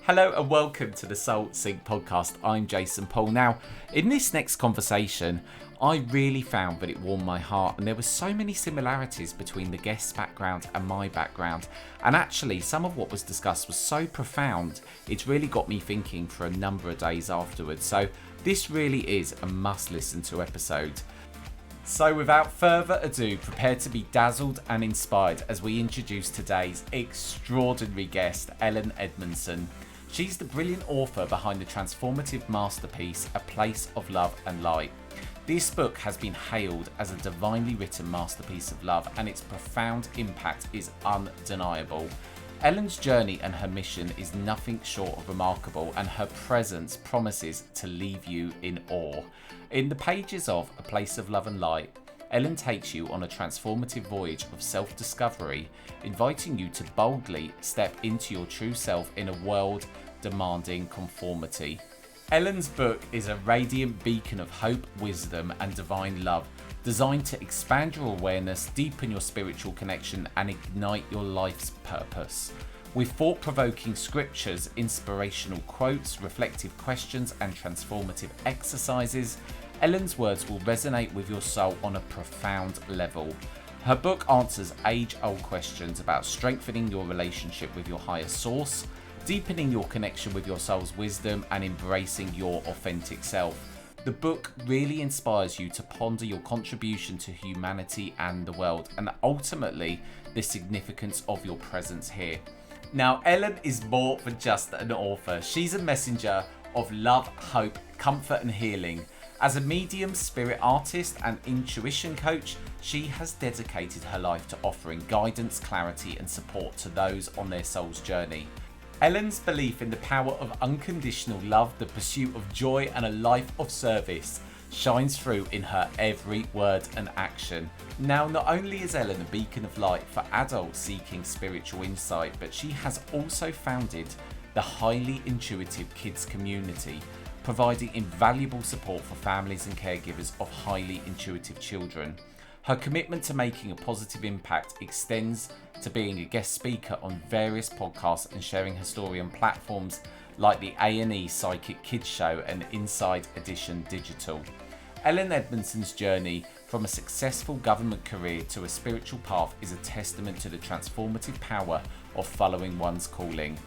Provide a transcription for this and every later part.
Hello and welcome to the Soul Sync podcast. I'm Jason Paul. Now, in this next conversation, I really found that it warmed my heart, and there were so many similarities between the guest's background and my background. And actually, some of what was discussed was so profound, it's really got me thinking for a number of days afterwards. So this really is a must listen to episode. So without further ado, prepare to be dazzled and inspired as we introduce today's extraordinary guest, Ellen Edmondson. She's the brilliant author behind the transformative masterpiece, A Place of Love and Light. This book has been hailed as a divinely written masterpiece of love, and its profound impact is undeniable. Ellen's journey and her mission is nothing short of remarkable, and her presence promises to leave you in awe. In the pages of A Place of Love and Light, Ellen takes you on a transformative voyage of self-discovery, inviting you to boldly step into your true self in a world demanding conformity. Ellen's book is a radiant beacon of hope, wisdom, and divine love, designed to expand your awareness, deepen your spiritual connection, and ignite your life's purpose. With thought-provoking scriptures, inspirational quotes, reflective questions, and transformative exercises, Ellen's words will resonate with your soul on a profound level. Her book answers age-old questions about strengthening your relationship with your higher source, deepening your connection with your soul's wisdom, and embracing your authentic self. The book really inspires you to ponder your contribution to humanity and the world, and ultimately the significance of your presence here. Now, Ellen is more than just an author. She's a messenger of love, hope, comfort, and healing. As a medium, spirit artist, and intuition coach, she has dedicated her life to offering guidance, clarity, and support to those on their soul's journey. Ellen's belief in the power of unconditional love, the pursuit of joy, and a life of service shines through in her every word and action. Now, not only is Ellen a beacon of light for adults seeking spiritual insight, but she has also founded the highly intuitive kids community, providing invaluable support for families and caregivers of highly intuitive children. Her commitment to making a positive impact extends to being a guest speaker on various podcasts and sharing her story on platforms like the A&E Psychic Kids Show and Inside Edition Digital. Ellen Edmondson's journey from a successful government career to a spiritual path is a testament to the transformative power of following one's calling.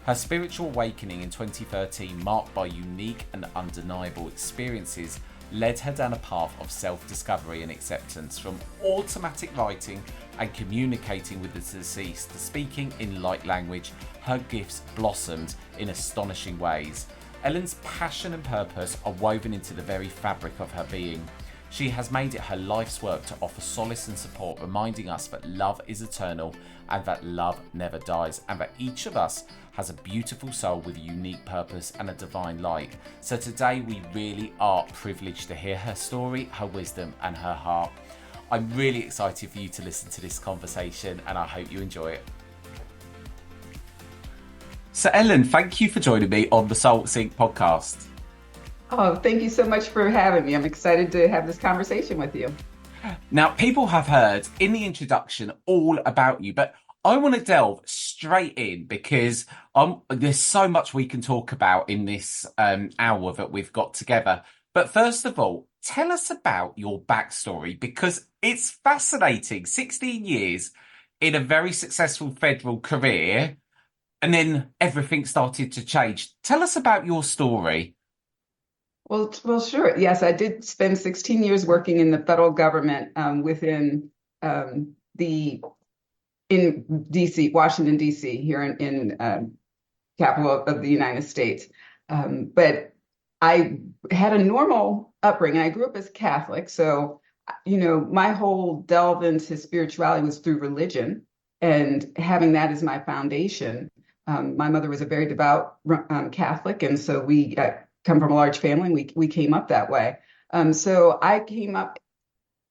Her spiritual awakening in 2013, marked by unique and undeniable experiences, led her down a path of self-discovery and acceptance. From automatic writing and communicating with the deceased to speaking in light language, her gifts blossomed in astonishing ways. Ellen's passion and purpose are woven into the very fabric of her being. She has made it her life's work to offer solace and support, reminding us that love is eternal and that love never dies, and that each of us has a beautiful soul with a unique purpose and a divine light. So today we really are privileged to hear her story, her wisdom, and her heart. I'm really excited for you to listen to this conversation, and I hope you enjoy it. So Ellen, thank you for joining me on the Soul Sync podcast. Oh, thank you so much for having me. I'm excited to have this conversation with you. Now, people have heard in the introduction all about you, but I want to delve straight in because there's so much we can talk about in this hour that we've got together. But first of all, tell us about your backstory, because it's fascinating. 16 years in a very successful federal career, and then everything started to change. Tell us about your story. Well, sure. Yes, I did spend 16 years working in the federal government in DC, Washington, DC, here in capital of the United States. But I had a normal upbringing. I grew up as Catholic, so my whole delve into spirituality was through religion, and having that as my foundation. My mother was a very devout Catholic, and so we come from a large family, and we came up that way. So I came up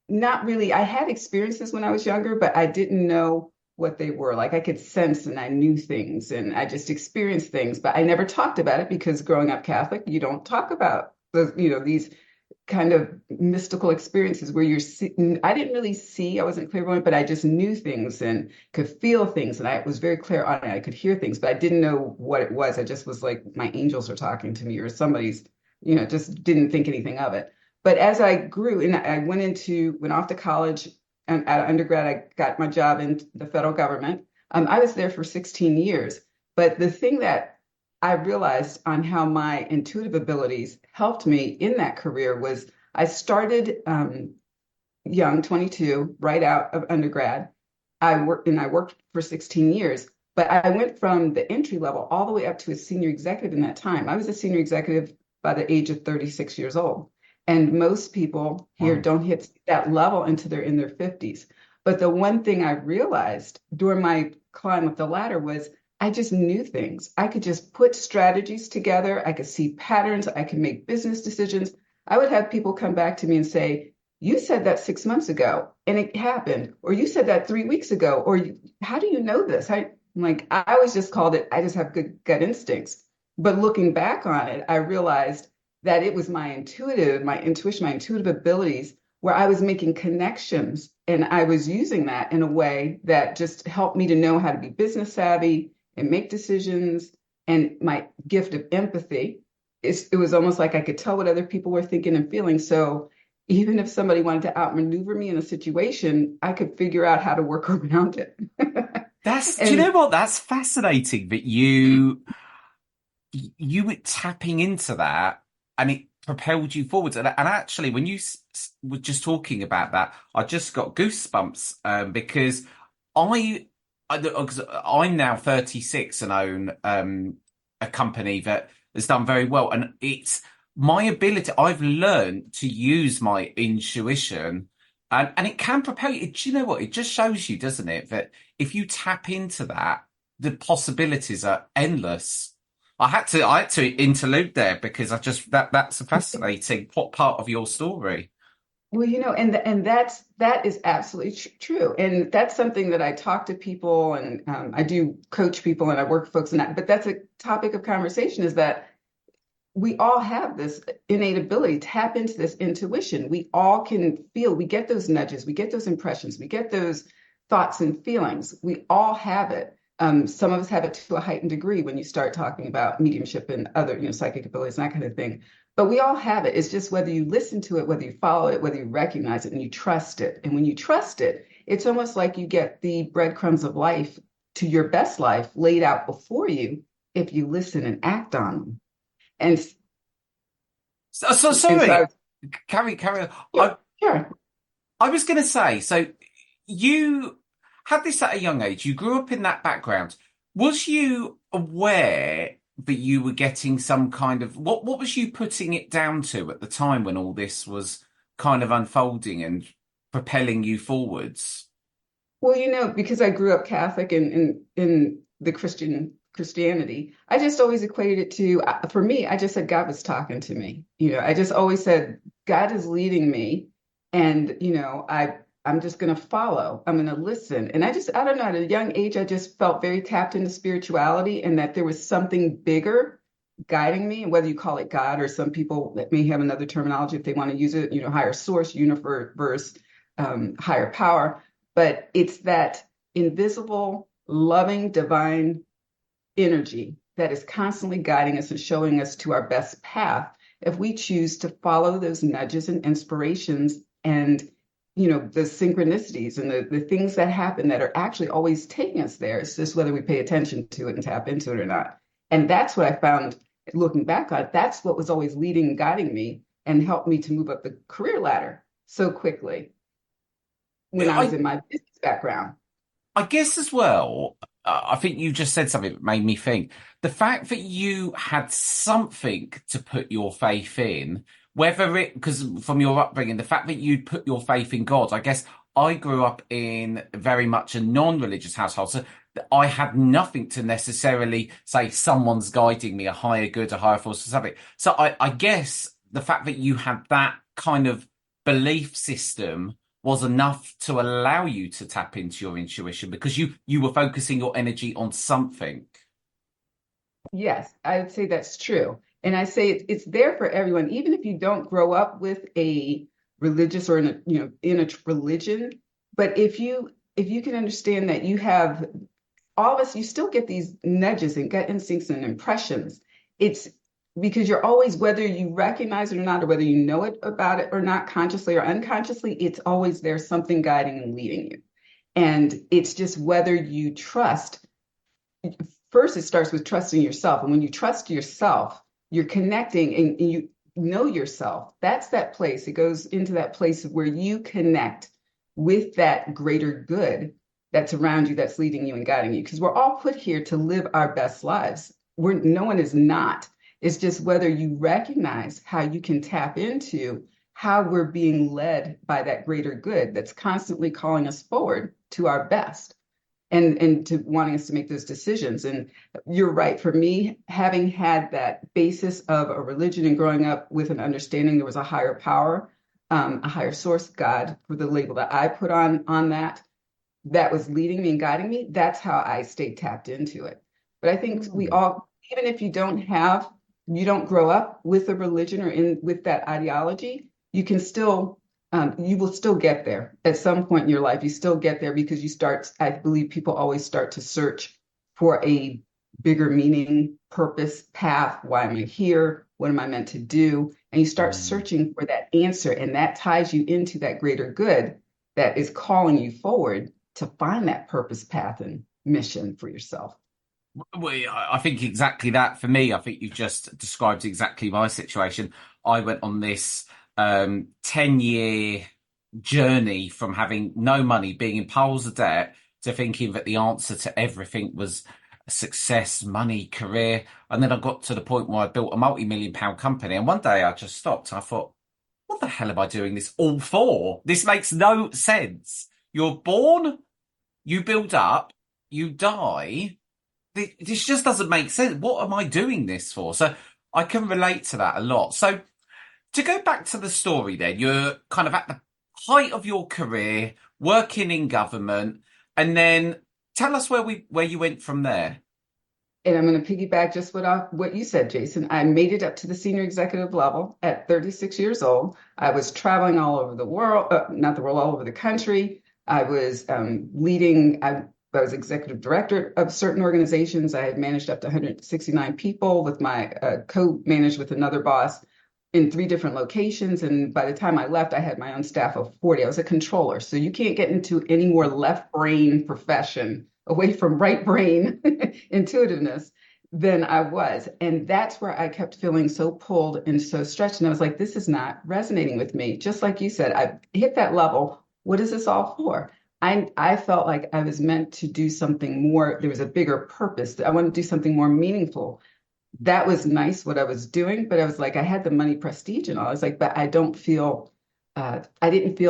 not really. I had experiences when I was younger, but I didn't know what they were. Like, I could sense and I knew things and I just experienced things, but I never talked about it because growing up Catholic, you don't talk about these kind of mystical experiences where I didn't really see, I wasn't clairvoyant, but I just knew things and could feel things. And I was very clairaudient. I could hear things, but I didn't know what it was. I just was like, my angels are talking to me or somebody's, just didn't think anything of it. But as I grew and I went off to college and at undergrad, I got my job in the federal government. I was there for 16 years. But the thing that I realized on how my intuitive abilities helped me in that career was I started young, 22, right out of undergrad. I worked for 16 years, but I went from the entry level all the way up to a senior executive in that time. I was a senior executive by the age of 36 years old. And most people here Wow. don't hit that level until they're in their 50s. But the one thing I realized during my climb up the ladder was I just knew things. I could just put strategies together. I could see patterns. I could make business decisions. I would have people come back to me and say, you said that 6 months ago and it happened, or you said that 3 weeks ago, or how do you know this? I'm like, I always just called it, I just have good gut instincts. But looking back on it, I realized that it was my intuition, my intuitive abilities where I was making connections and I was using that in a way that just helped me to know how to be business savvy and make decisions. And my gift of empathy, it was almost like I could tell what other people were thinking and feeling. So even if somebody wanted to outmaneuver me in a situation, I could figure out how to work around it. Do you know And what? That's fascinating that you were tapping into that and it propelled you forwards. And actually, when you were just talking about that, I just got goosebumps because I, 'cause I'm now 36 and own a company that has done very well. And it's my ability, I've learned to use my intuition and it can propel you. Do you know what? It just shows you, doesn't it, that if you tap into that, the possibilities are endless. I had to interlude there because I just that's a fascinating part of your story. well, and that is absolutely true, and that's something that I talk to people, and I do coach people, and I work with folks, and but that's a topic of conversation. Is that we all have this innate ability to tap into this intuition. We all can feel. We get those nudges. We get those impressions. We get those thoughts and feelings. We all have it. Some of us have it to a heightened degree when you start talking about mediumship and other, psychic abilities and that kind of thing. But we all have it. It's just whether you listen to it, whether you follow it, whether you recognize it and you trust it. And when you trust it, it's almost like you get the breadcrumbs of life to your best life laid out before you if you listen and act on them. And So and so I sorry, was, carry on. sure, sure. I was going to say, so you had this at a young age. You grew up in that background. Was you aware that you were getting some kind of what was you putting it down to at the time when all this was kind of unfolding and propelling you forwards? Well, because I grew up Catholic and in the Christianity, I just always equated it to, for me, I just said God was talking to me. I just always said God is leading me, and I'm just going to follow. I'm going to listen. And I don't know, at a young age, I just felt very tapped into spirituality and that there was something bigger guiding me. And whether you call it God or some people that may have another terminology if they want to use it, higher source, universe, higher power. But it's that invisible, loving, divine energy that is constantly guiding us and showing us to our best path if we choose to follow those nudges and inspirations and the synchronicities and the things that happen that are actually always taking us there. It's just whether we pay attention to it and tap into it or not. And that's what I found looking back on it. That's what was always leading and guiding me and helped me to move up the career ladder so quickly when I was I in my business background. I guess as well, I think you just said something that made me think. The fact that you had something to put your faith in, whether it, because from your upbringing, the fact that you'd put your faith in God, I guess I grew up in very much a non-religious household. So I had nothing to necessarily say someone's guiding me, a higher good, a higher force, or something. So I guess the fact that you had that kind of belief system was enough to allow you to tap into your intuition because you were focusing your energy on something. Yes, I would say that's true. And I say it's there for everyone, even if you don't grow up with a religious or in a, in a religion. But if you can understand that you have all of us, you still get these nudges and gut instincts and impressions. It's because you're always, whether you recognize it or not, or whether you know it about it or not, consciously or unconsciously, it's always there, something guiding and leading you. And it's just whether you trust. First, it starts with trusting yourself. And when you trust yourself, you're connecting and you know yourself. That's that place. It goes into that place where you connect with that greater good that's around you, that's leading you and guiding you. Because we're all put here to live our best lives. No one is not. It's just whether you recognize how you can tap into how we're being led by that greater good that's constantly calling us forward to our best and to wanting us to make those decisions. And you're right. For me, having had that basis of a religion and growing up with an understanding there was a higher power, a higher source, God, for the label that I put on that was leading me and guiding me, that's how I stayed tapped into it. But I think we all, even if you don't grow up with a religion or with that ideology, you can still, you will still get there at some point in your life. You still get there because I believe people always start to search for a bigger meaning, purpose, path. Why am I here? What am I meant to do? And you start searching for that answer, and that ties you into that greater good that is calling you forward to find that purpose, path, and mission for yourself. Well, I think exactly that for me. I think you've just described exactly my situation. I went on this 10-year journey from having no money, being in piles of debt, to thinking that the answer to everything was success, money, career. And then I got to the point where I built a multi-million-pound company. And one day I just stopped. I thought, what the hell am I doing this all for? This makes no sense. You're born, you build up, you die. This just doesn't make sense. What am I doing this for? So I can relate to that a lot. So to go back to the story then, you're kind of at the height of your career, working in government, and then tell us where you went from there. And I'm going to piggyback just what you said, Jason. I made it up to the senior executive level at 36 years old. I was traveling all over the world, not the world, all over the country. I was I was executive director of certain organizations. I had managed up to 169 people with my co-managed with another boss in 3 different locations. And by the time I left, I had my own staff of 40. I was a controller. So you can't get into any more left brain profession away from right brain intuitiveness than I was. And that's where I kept feeling so pulled and so stretched. And I was like, this is not resonating with me. Just like you said, I hit that level. What is this all for? I felt like I was meant to do something more. There was a bigger purpose. I wanted to do something more meaningful. That was nice what I was doing, but I was like, I had the money, prestige, and all. I was like, but I didn't feel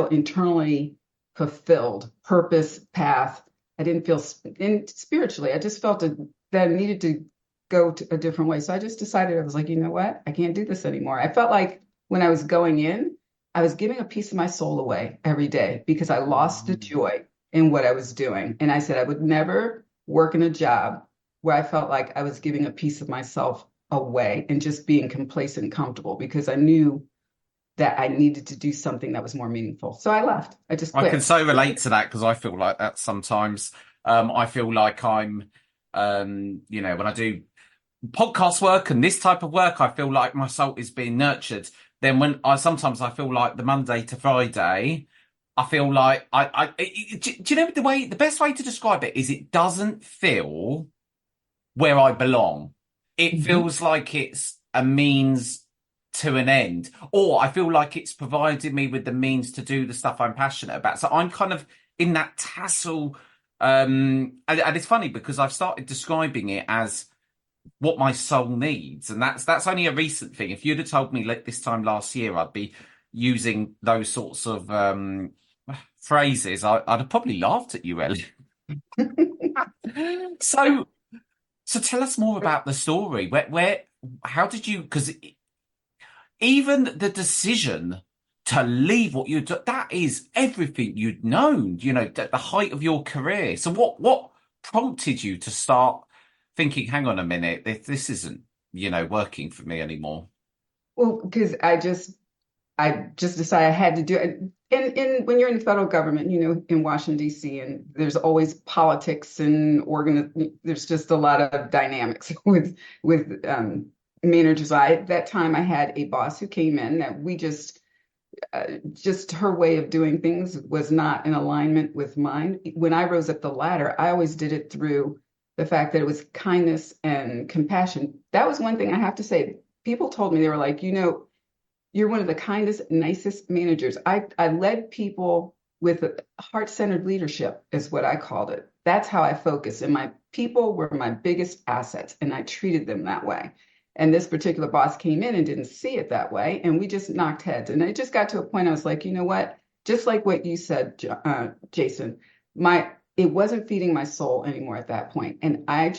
internally fulfilled, purpose, path. I didn't feel spiritually. I just felt that I needed to go to a different way. So I just decided, I was like, you know what? I can't do this anymore. I felt like when I was going in, I was giving a piece of my soul away every day because I lost the joy in what I was doing. And I said I would never work in a job where I felt like I was giving a piece of myself away and just being complacent and comfortable, because I knew that I needed to do something that was more meaningful. So I left. I just I can quit. so relate to that because I feel like that sometimes. I feel like I'm, when I do podcast work and this type of work, I feel like my soul is being nurtured. Then sometimes I feel like the Monday to Friday, I feel like do you know the best way to describe it is it doesn't feel where I belong. It Mhm. feels like it's a means to an end, or I feel like it's provided me with the means to do the stuff I'm passionate about. So I'm kind of in that tassel. And it's funny because I've started describing it as what my soul needs, and that's only a recent thing. If you'd have told me like this time last year, I'd be using those sorts of phrases. I'd have probably laughed at you, Ellen. So, so tell us more about the story. How did you? Because even the decision to leave what you do, that is everything you'd known, at the height of your career. So what prompted you to start thinking, hang on a minute, this isn't working for me anymore. Well, because I just decided I had to do it. And when you're in the federal government, in Washington, D.C., and there's always politics and there's just a lot of dynamics with managers. At that time, I had a boss who came in that we just her way of doing things was not in alignment with mine. When I rose up the ladder, I always did it through the fact that it was kindness and compassion. That was one thing I have to say. People told me, they were like, you're one of the kindest, nicest managers. I led people with heart-centered leadership, is what I called it. That's how I focused. And my people were my biggest assets, and I treated them that way. And this particular boss came in and didn't see it that way. And we just knocked heads. And it just got to a point I was like, you know what? Just like what you said, Jason, it wasn't feeding my soul anymore at that point. And I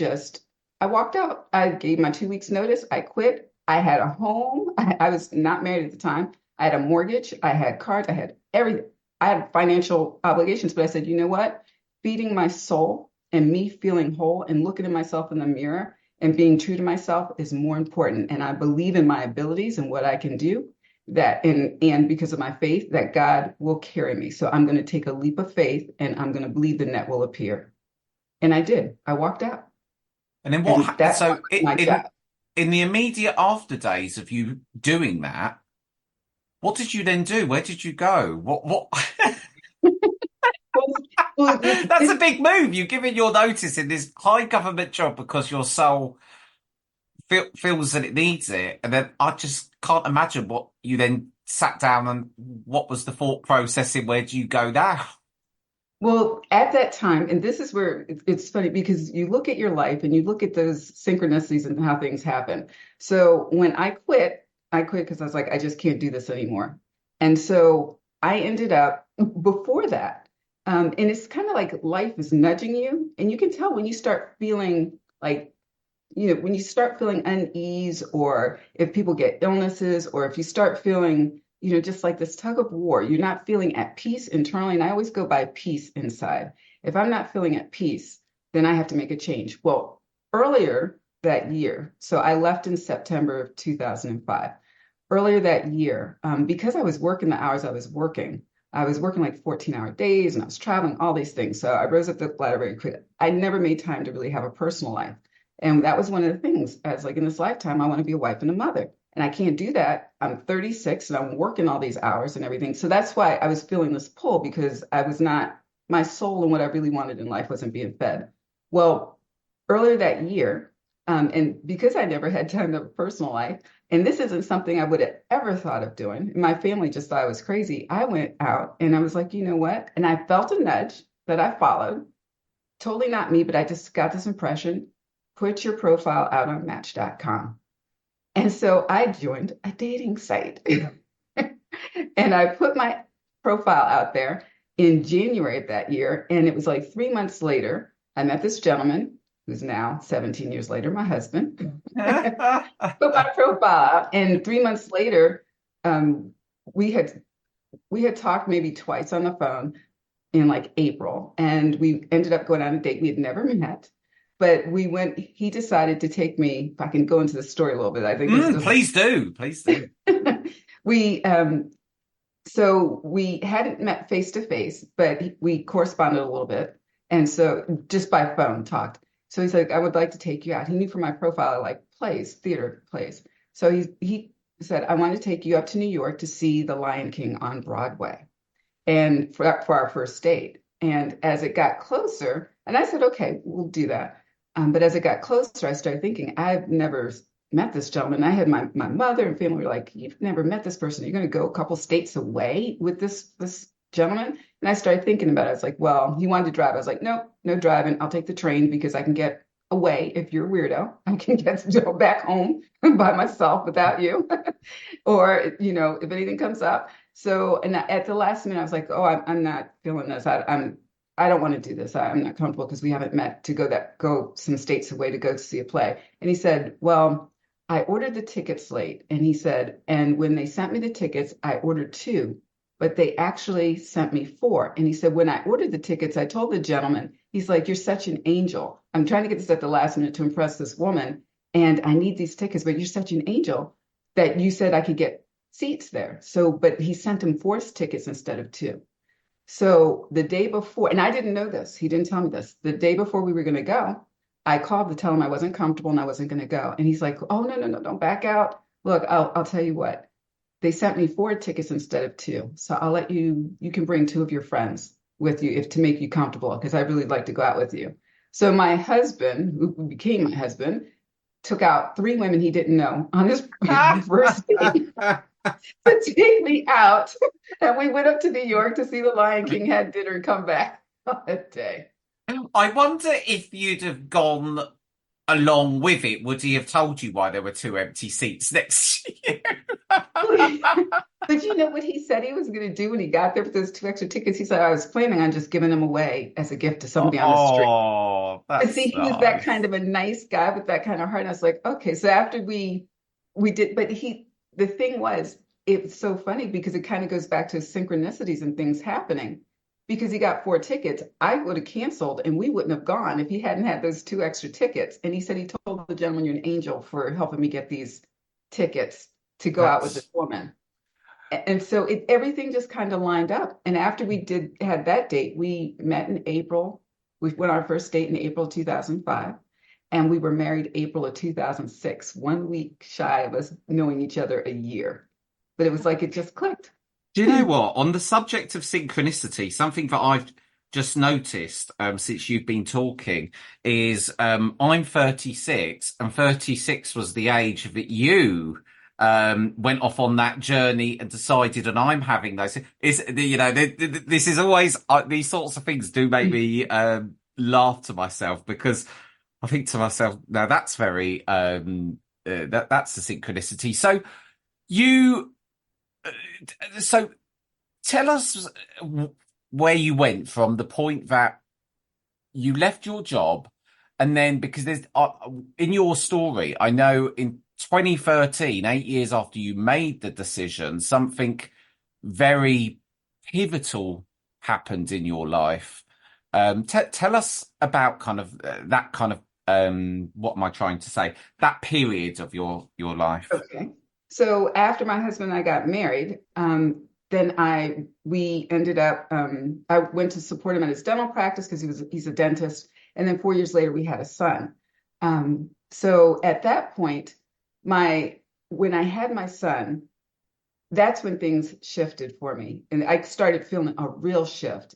walked out. I gave my 2 weeks notice. I quit. I had a home. I was not married at the time. I had a mortgage. I had cards. I had everything. I had financial obligations. But I said, you know what? Feeding my soul and me feeling whole and looking at myself in the mirror and being true to myself is more important. And I believe in my abilities and what I can do, and because of my faith, that God will carry me. So I'm going to take a leap of faith and I'm going to believe the net will appear. And I did. I walked out. And then what And happened? that's So my job. in the immediate after days of you doing that, what did you then do? Where did you go? What? Well, well, That's a big move. You're giving your notice in this high government job because your soul feels that it needs it. And then I just can't imagine what you then sat down and what was the thought process in where do you go now? well, at that time, and this is where it's funny because you look at your life and you look at those synchronicities and how things happen. So when I quit because I was like, I just can't do this anymore. And so I ended up before that. And it's kind of like life is nudging you, and you can tell when you start feeling like, when you start feeling unease, or if people get illnesses, or if you start feeling, just like this tug of war, you're not feeling at peace internally. And I always go by peace inside. If I'm not feeling at peace, then I have to make a change. Well, earlier that year, so I left in September of 2005. Earlier that year, because I was working the hours I was working like 14-hour days and I was traveling, all these things. So I rose up the ladder very quick. I never made time to really have a personal life. And that was one of the things. I was like, in this lifetime, I want to be a wife and a mother. And I can't do that. I'm 36 and I'm working all these hours and everything. So that's why I was feeling this pull, because I was not, my soul and what I really wanted in life wasn't being fed. Well, earlier that year, and because I never had time to have a personal life, and this isn't something I would have ever thought of doing, my family just thought I was crazy. I went out and I was like, you know what? And I felt a nudge that I followed. Totally not me, but I just got this impression. Put your profile out on Match.com. And so I joined a dating site and I put my profile out there in January of that year. And it was like 3 months later, I met this gentleman who's now 17 years later, my husband. Put my profile out. And 3 months later, um, we had we had talked maybe twice on the phone in like April, and we ended up going on a date. We had never met, but he decided to take me, if I can go into the story a little bit, I think this Please do. Please do. we so we hadn't met face to face, but we corresponded a little bit. And so just by phone talked. So he's like, I would like to take you out. He knew from my profile, I like plays, theater plays. So he said, I want to take you up to New York to see The Lion King on Broadway, and for our first date. And as it got closer, and I said, okay, we'll do that. But as it got closer, I started thinking, I've never met this gentleman. I had my mother and family were like, you've never met this person. You're going to go a couple states away with this gentleman. And I started thinking about it. I was like, well, he wanted to drive. I was like, no, no driving. I'll take the train because I can get away if you're a weirdo. I can get back home by myself without you. Or, if anything comes up. So, and at the last minute, I was like, oh, I'm not feeling this. I don't want to do this. I'm not comfortable because we haven't met to go some states away to go see a play. And he said, well, I ordered the tickets late. And he said, and when they sent me the tickets, I ordered two, but they actually sent me four. And he said, when I ordered the tickets, I told the gentleman, he's like, you're such an angel. I'm trying to get this at the last minute to impress this woman. and I need these tickets, but you're such an angel that you said I could get seats there. So, but he sent him 4 tickets instead of 2. So the day before, and I didn't know this, he didn't tell me this. The day before we were going to go, I called to tell him I wasn't comfortable and I wasn't going to go. And he's like, "Oh, no, no, no, don't back out. Look, I'll tell you what. They sent me 4 tickets instead of 2. So I'll let you can bring 2 of your friends with you if to make you comfortable, because I really like to go out with you." So my husband, who became my husband, took out 3 women he didn't know on his first date to take me out. And we went up to New York to see the Lion King, had dinner, and come back on that day. I wonder if you'd have gone along with it, would he have told you why there were 2 empty seats next to you? But you know what he said he was going to do when he got there with those 2 extra tickets? He said, "I was planning on just giving them away as a gift to somebody on the street." Oh, But see, that's he was that kind nice. of a nice guy with that kind of heart. And I was like, okay. So after we did, but the thing was, it's so funny because it kind of goes back to synchronicities and things happening. Because he got 4 tickets, I would have canceled and we wouldn't have gone if he hadn't had those 2 extra tickets. And he said he told the gentleman, "You're an angel for helping me get these tickets to go out with this That's woman." And so everything just kind of lined up. And after we had that date, we met in April. We went on our first date in April 2005, and we were married April of 2006, 1 week shy of us knowing each other a year. But it was like it just clicked. Do you know what? On the subject of synchronicity, something that I've just noticed since you've been talking is I'm 36, and 36 was the age that you went off on that journey and decided, and I'm having those. This is always these sorts of things do make me laugh to myself because I think to myself, now that's very that's the synchronicity. You. So tell us where you went from the point that you left your job, and then because there's in your story, I know in 2013, 8 years after you made the decision, something very pivotal happened in your life. Tell us about kind of that kind of what am I trying to say? That period of your life. Okay. So after my husband and I got married, then we ended up I went to support him at his dental practice because he's a dentist. And then 4 years later we had a son. So at that point, when I had my son, that's when things shifted for me. And I started feeling a real shift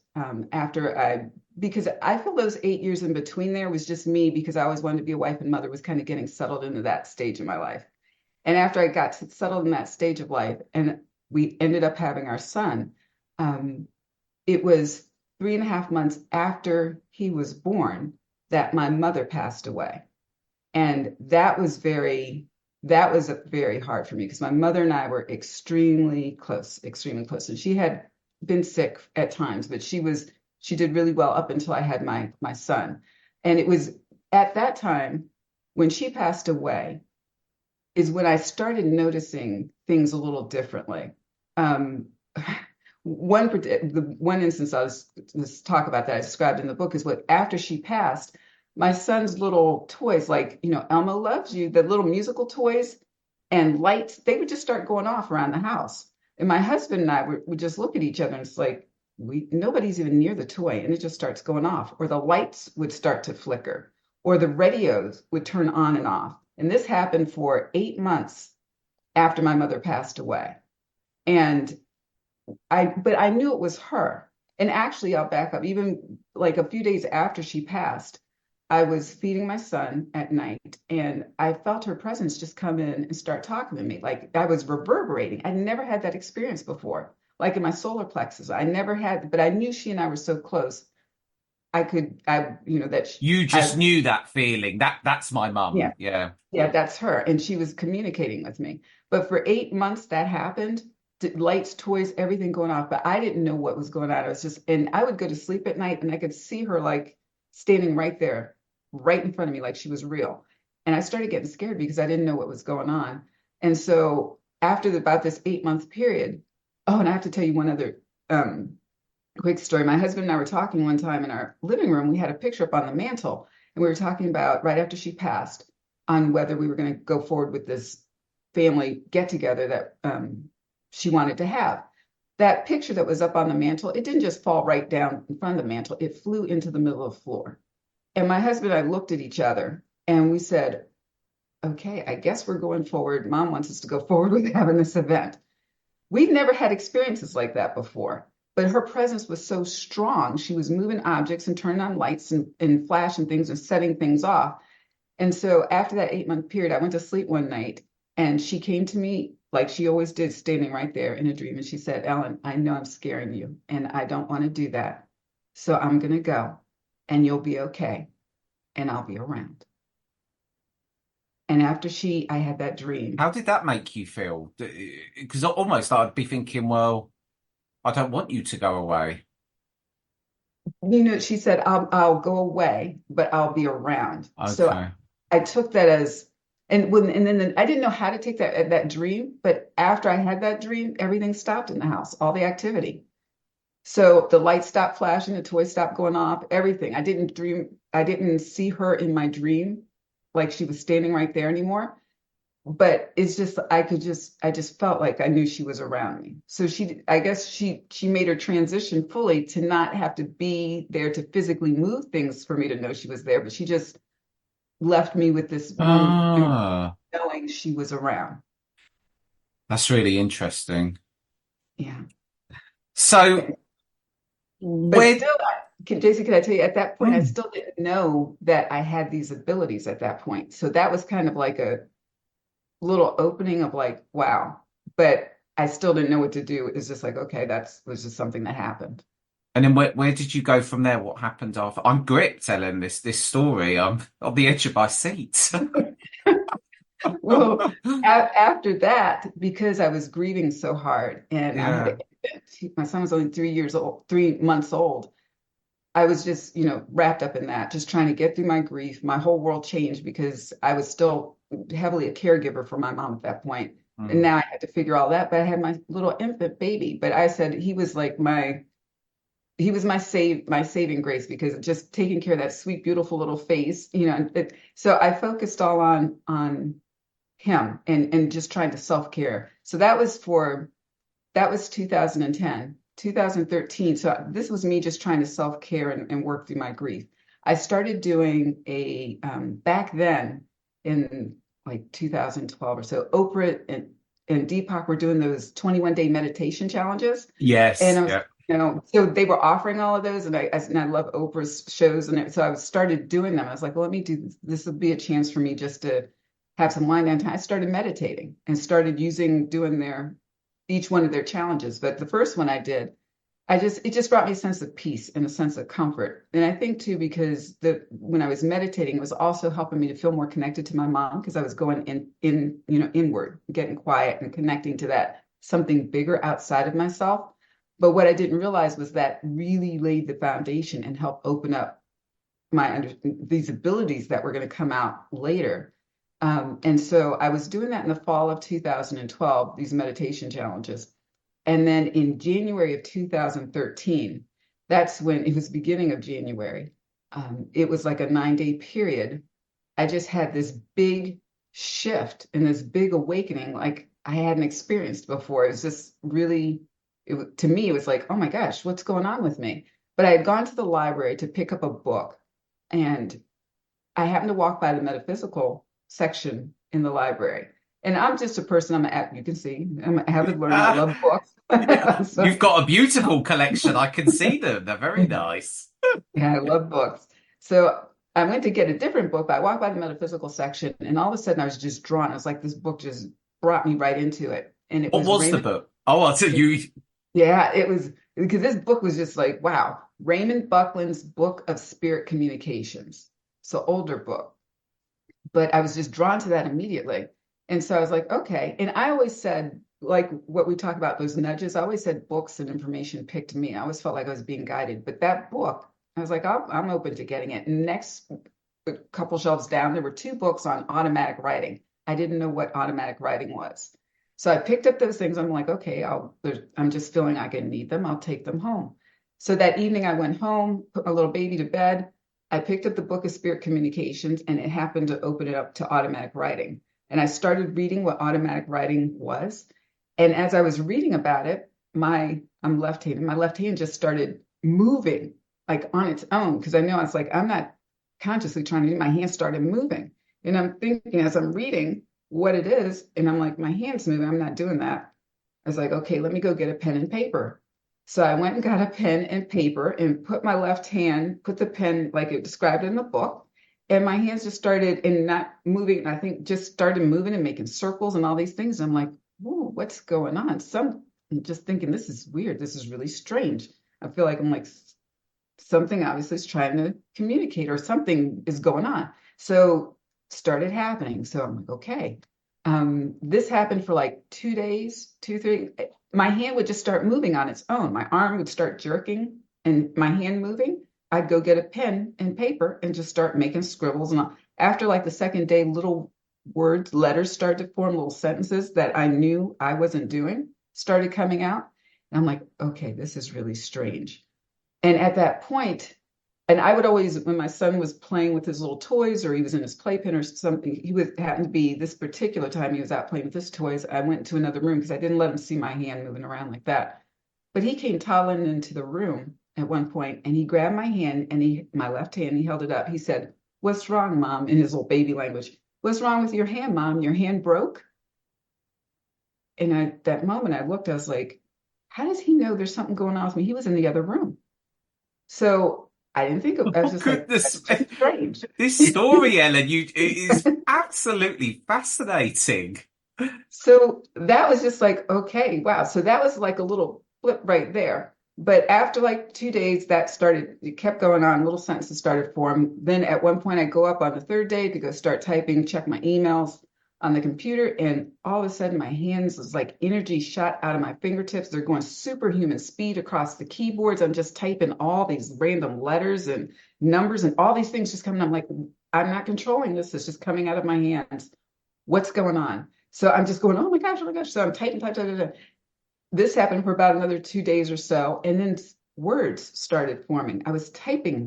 because I feel those 8 years in between there was just me because I always wanted to be a wife and mother, was kind of getting settled into that stage of my life. And after I got settled in that stage of life and we ended up having our son, it was 3.5 months after he was born that my mother passed away. And that was very hard for me because my mother and I were extremely close, extremely close. And she had been sick at times, but she did really well up until I had my son. And it was at that time when she passed away is when I started noticing things a little differently. Um, the one instance let's talk about that I described in the book is what after she passed, my son's little toys, like, Elmo loves you, the little musical toys and lights, they would just start going off around the house. And my husband and I would just look at each other and it's like, nobody's even near the toy and it just starts going off, or the lights would start to flicker, or the radios would turn on and off. And this happened for 8 months after my mother passed away. And but I knew it was her. And actually, I'll back up. Even like a few days after she passed, I was feeding my son at night and I felt her presence just come in and start talking to me. Like I was reverberating. I never had that experience before, like in my solar plexus. I never had, but I knew she and I were so close. You just I, knew that feeling. That's my yeah. mum. Yeah. Yeah, that's her. And she was communicating with me. But for 8 months, that happened. Lights, toys, everything going off. But I didn't know what was going on. I was just, and I would go to sleep at night and I could see her like standing right there, right in front of me, like she was real. And I started getting scared because I didn't know what was going on. And so after about this 8 month period, oh, and I have to tell you one other quick story. My husband and I were talking one time in our living room. We had a picture up on the mantle and we were talking about right after she passed. on whether we were going to go forward with this family get together that she wanted to have. That picture that was up on the mantle, it didn't just fall right down in front of the mantle, it flew into the middle of the floor. And my husband and I looked at each other and we said, okay, I guess we're going forward. Mom wants us to go forward with having this event. We've never had experiences like that before, but her presence was so strong. She was moving objects and turning on lights and flashing things and setting things off. And so after that 8-month period, I went to sleep one night and she came to me like she always did, standing right there in a dream. And she said, Ellen, I know I'm scaring you and I don't want to do that. So I'm going to go and you'll be okay and I'll be around. And after I had that dream. How did that make you feel? Because almost I'd be thinking, well, I don't want you to go away. She said, I'll go away, but I'll be around. So Okay. I took that as, and then I didn't know how to take that dream, but after I had that dream, everything stopped in the house, all the activity. So the lights stopped flashing, the toys stopped going off, everything. I didn't see her in my dream like she was standing right there anymore. But it's just I just felt like I knew she was around me. So I guess she made her transition fully to not have to be there to physically move things for me to know she was there, but she just left me with this warm Ah, knowing she was around. that's really interesting. Yeah. So, But where, still, Jason, can I tell you, at that point, I mm, still didn't know that I had these abilities at that point. So that was kind of like a little opening of like, wow. But I still didn't know what to do. It's just like, okay, was just something that happened. and then where did you go from there? What happened after? I'm gripped, Ellen, this story. I'm on the edge of my seat. Well, after that, because I was grieving so hard and I had Yeah. an infant, my son was only 3 years old, 3 months old. I was just, wrapped up in that, just trying to get through my grief. My whole world changed because I was still heavily a caregiver for my mom at that point. And Mm. now I had to figure all that, but I had my little infant baby. But I said he was like he was my saving grace because just taking care of that sweet, beautiful little face, so I focused all on him and just trying to self-care. So that was 2010, 2013. So this was me just trying to self-care and work through my grief. I started doing back then in like 2012 or so, Oprah and Deepak were doing those 21-day meditation challenges. And Yes. I was, Yeah. so they were offering all of those, and I love Oprah's shows, so I started doing them. I was like, well, let me do this. This will be a chance for me just to have some wind down time. I started meditating and started doing each one of their challenges. But the first one I did, it just brought me a sense of peace and a sense of comfort. And I think too, because when I was meditating, it was also helping me to feel more connected to my mom because I was going inward, getting quiet and connecting to that something bigger outside of myself. But what I didn't realize was that really laid the foundation and helped open up these abilities that were going to come out later. And so I was doing that in the fall of 2012, these meditation challenges. And then in January of 2013, that's when it was beginning of January. It was like a 9-day period. I just had this big shift and this big awakening like I hadn't experienced before. It was just really, to me, it was like, oh my gosh, what's going on with me? But I had gone to the library to pick up a book, and I happened to walk by the metaphysical section in the library. And I'm just a person, you can see, I'm an avid learner. I Ah, love books. you've So, got a beautiful collection. I can see them. They're very nice. yeah, I love books. So I went to get a different book, but I walked by the metaphysical section, and all of a sudden I was just drawn. I was like, this book just brought me right into it. And it What was was the Raymond. book? Oh, I'll tell you. Yeah, it was because this book was just like, wow, Raymond Buckland's Book of Spirit Communications. So older book. But I was just drawn to that immediately. And so I was like, okay. And I always said, like what we talk about, those nudges, I always said books and information picked me. I always felt like I was being guided. But that book, I was like, I'm open to getting it. And next, a couple shelves down, there were 2 books on automatic writing. I didn't know what automatic writing was. So I picked up those things. I'm like, okay, I'm just feeling I can need them. I'll take them home. So that evening I went home, put my little baby to bed. I picked up the book of Spirit Communications, and it happened to open it up to automatic writing. And I started reading what automatic writing was. And as I was reading about it, I'm left-handed, my left hand just started moving like on its own. Because I know I was like, I'm not consciously trying to do, my hand started moving. And I'm thinking as I'm reading what it is, and I'm like, my hand's moving, I'm not doing that. I was like, okay, let me go get a pen and paper. So I went and got a pen and paper and put my left hand, put the pen like it described in the book, and my hands just started and not moving. I think just started moving and making circles and all these things. I'm like, ooh, what's going on? I'm just thinking, this is weird. This is really strange. I feel like I'm like something obviously is trying to communicate or something is going on. So started happening. So I'm like, okay. This happened for like 2 days, 3. My hand would just start moving on its own. My arm would start jerking and my hand moving. I'd go get a pen and paper and just start making scribbles. And after like the second day, little words, letters started to form, little sentences that I knew I wasn't doing started coming out. And I'm like, okay, this is really strange. And at that point, and I would always, when my son was playing with his little toys or he was in his playpen or something, he would happen to be this particular time he was out playing with his toys. I went to another room because I didn't let him see my hand moving around like that. But he came toddling into the room at one point and he grabbed my hand and my left hand, he held it up. He said, "What's wrong, Mom?" in his little baby language. "What's wrong with your hand, Mom? Your hand broke?" And at that moment I looked, I was like, how does he know there's something going on with me? He was in the other room. So I didn't think I was Oh just like, goodness! that's just strange. This story, Ellen, it is absolutely fascinating. So that was just like, okay, wow. So that was like a little flip right there. But after like 2 days, it kept going on. Little sentences started forming. Then at one point, I go up on the third day to go start typing, check my emails on the computer. And all of a sudden, my hands was like energy shot out of my fingertips. They're going superhuman speed across the keyboards. I'm just typing all these random letters and numbers and all these things just coming. I'm like, I'm not controlling this. It's just coming out of my hands. What's going on? So I'm just going, oh my gosh, oh my gosh. So I'm typing, typing. This happened for about another 2 days or so. And then words started forming.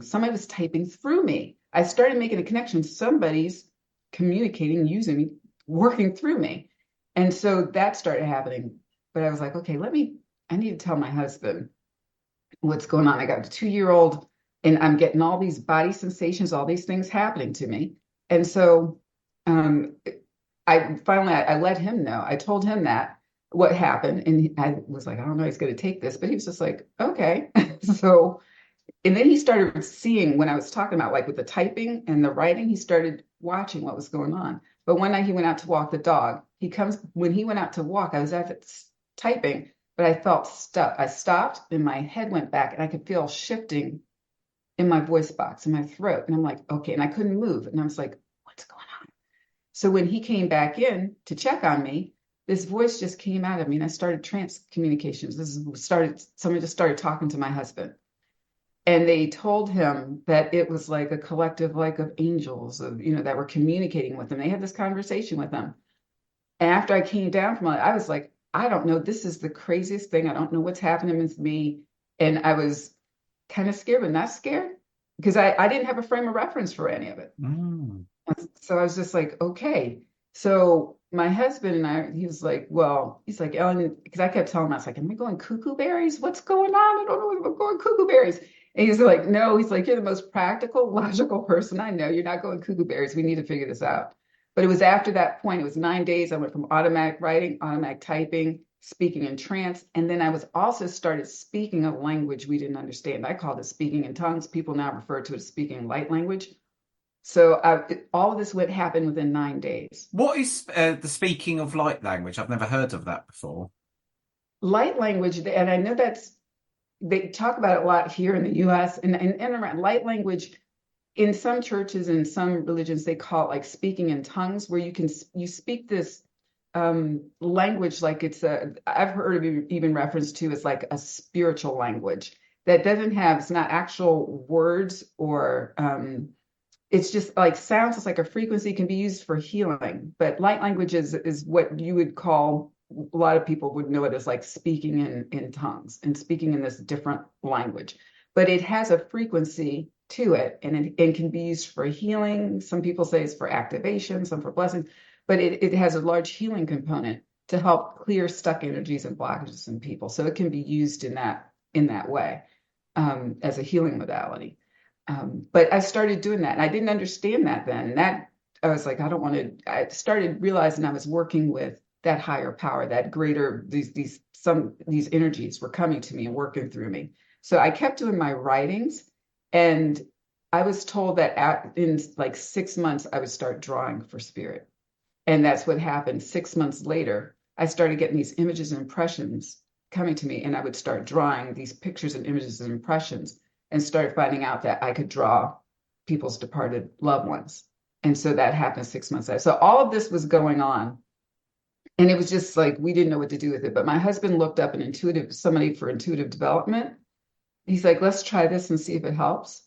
Somebody was typing through me. I started making a connection. Somebody's communicating, using me, working through me. And so that started happening. But I was like, okay, I need to tell my husband what's going on. I got a 2-year-old and I'm getting all these body sensations, all these things happening to me. And so um, I let him know. I told him that what happened, and I was like, I don't know, he's going to take this, but he was just like, okay. So, and then he started seeing when I was talking about like with the typing and the writing, he started watching what was going on. But one night he went out to walk the dog. When he went out to walk, I was at it typing, but I felt stuck. I stopped and my head went back and I could feel shifting in my voice box, in my throat. And I'm like, okay. And I couldn't move. And I was like, what's going on? So when he came back in to check on me, this voice just came out of me and I started trance communications. Someone just started talking to my husband. And they told him that it was like a collective like of angels that were communicating with him. They had this conversation with him. And after I came down from it, I was like, I don't know. This is the craziest thing. I don't know what's happening with me. And I was kind of scared, but not scared because I didn't have a frame of reference for any of it. Mm. So I was just like, okay. So my husband and I, he was like, well, he's like, Ellen, because I kept telling him, I was like, am I going cuckoo berries? What's going on? I don't know if I'm going cuckoo berries. And he's like, no, he's like, you're the most practical, logical person I know. You're not going cuckoo berries. We need to figure this out. But it was after that point, it was 9 days. I went from automatic writing, automatic typing, speaking in trance. And then I was also started speaking a language we didn't understand. I called it speaking in tongues. People now refer to it as speaking light language. So all of this would happen within 9 days. What is the speaking of light language? I've never heard of that before. Light language, and I know they talk about it a lot here in the US and around light language. In some churches and some religions, they call it like speaking in tongues, where you speak this language like I've heard of even referenced to as like a spiritual language that it's not actual words or it's just like sounds. It's like a frequency can be used for healing, but light language is what you would call, a lot of people would know it as like speaking in tongues and speaking in this different language, but it has a frequency to it, and it can be used for healing. Some people say it's for activation, some for blessings, but it has a large healing component to help clear stuck energies and blockages in people. So it can be used in that way, as a healing modality. But I started doing that, and I didn't understand that then. And that I was like, I don't want to. I started realizing I was working with that higher power, that greater, these energies were coming to me and working through me. So I kept doing my writings, and I was told that in like 6 months I would start drawing for spirit. And that's what happened. 6 months later, I started getting these images and impressions coming to me, and I would start drawing these pictures and images and impressions, and started finding out that I could draw people's departed loved ones. And so that happened 6 months later. So all of this was going on. And it was just like we didn't know what to do with it. But my husband looked up somebody for intuitive development. He's like, let's try this and see if it helps.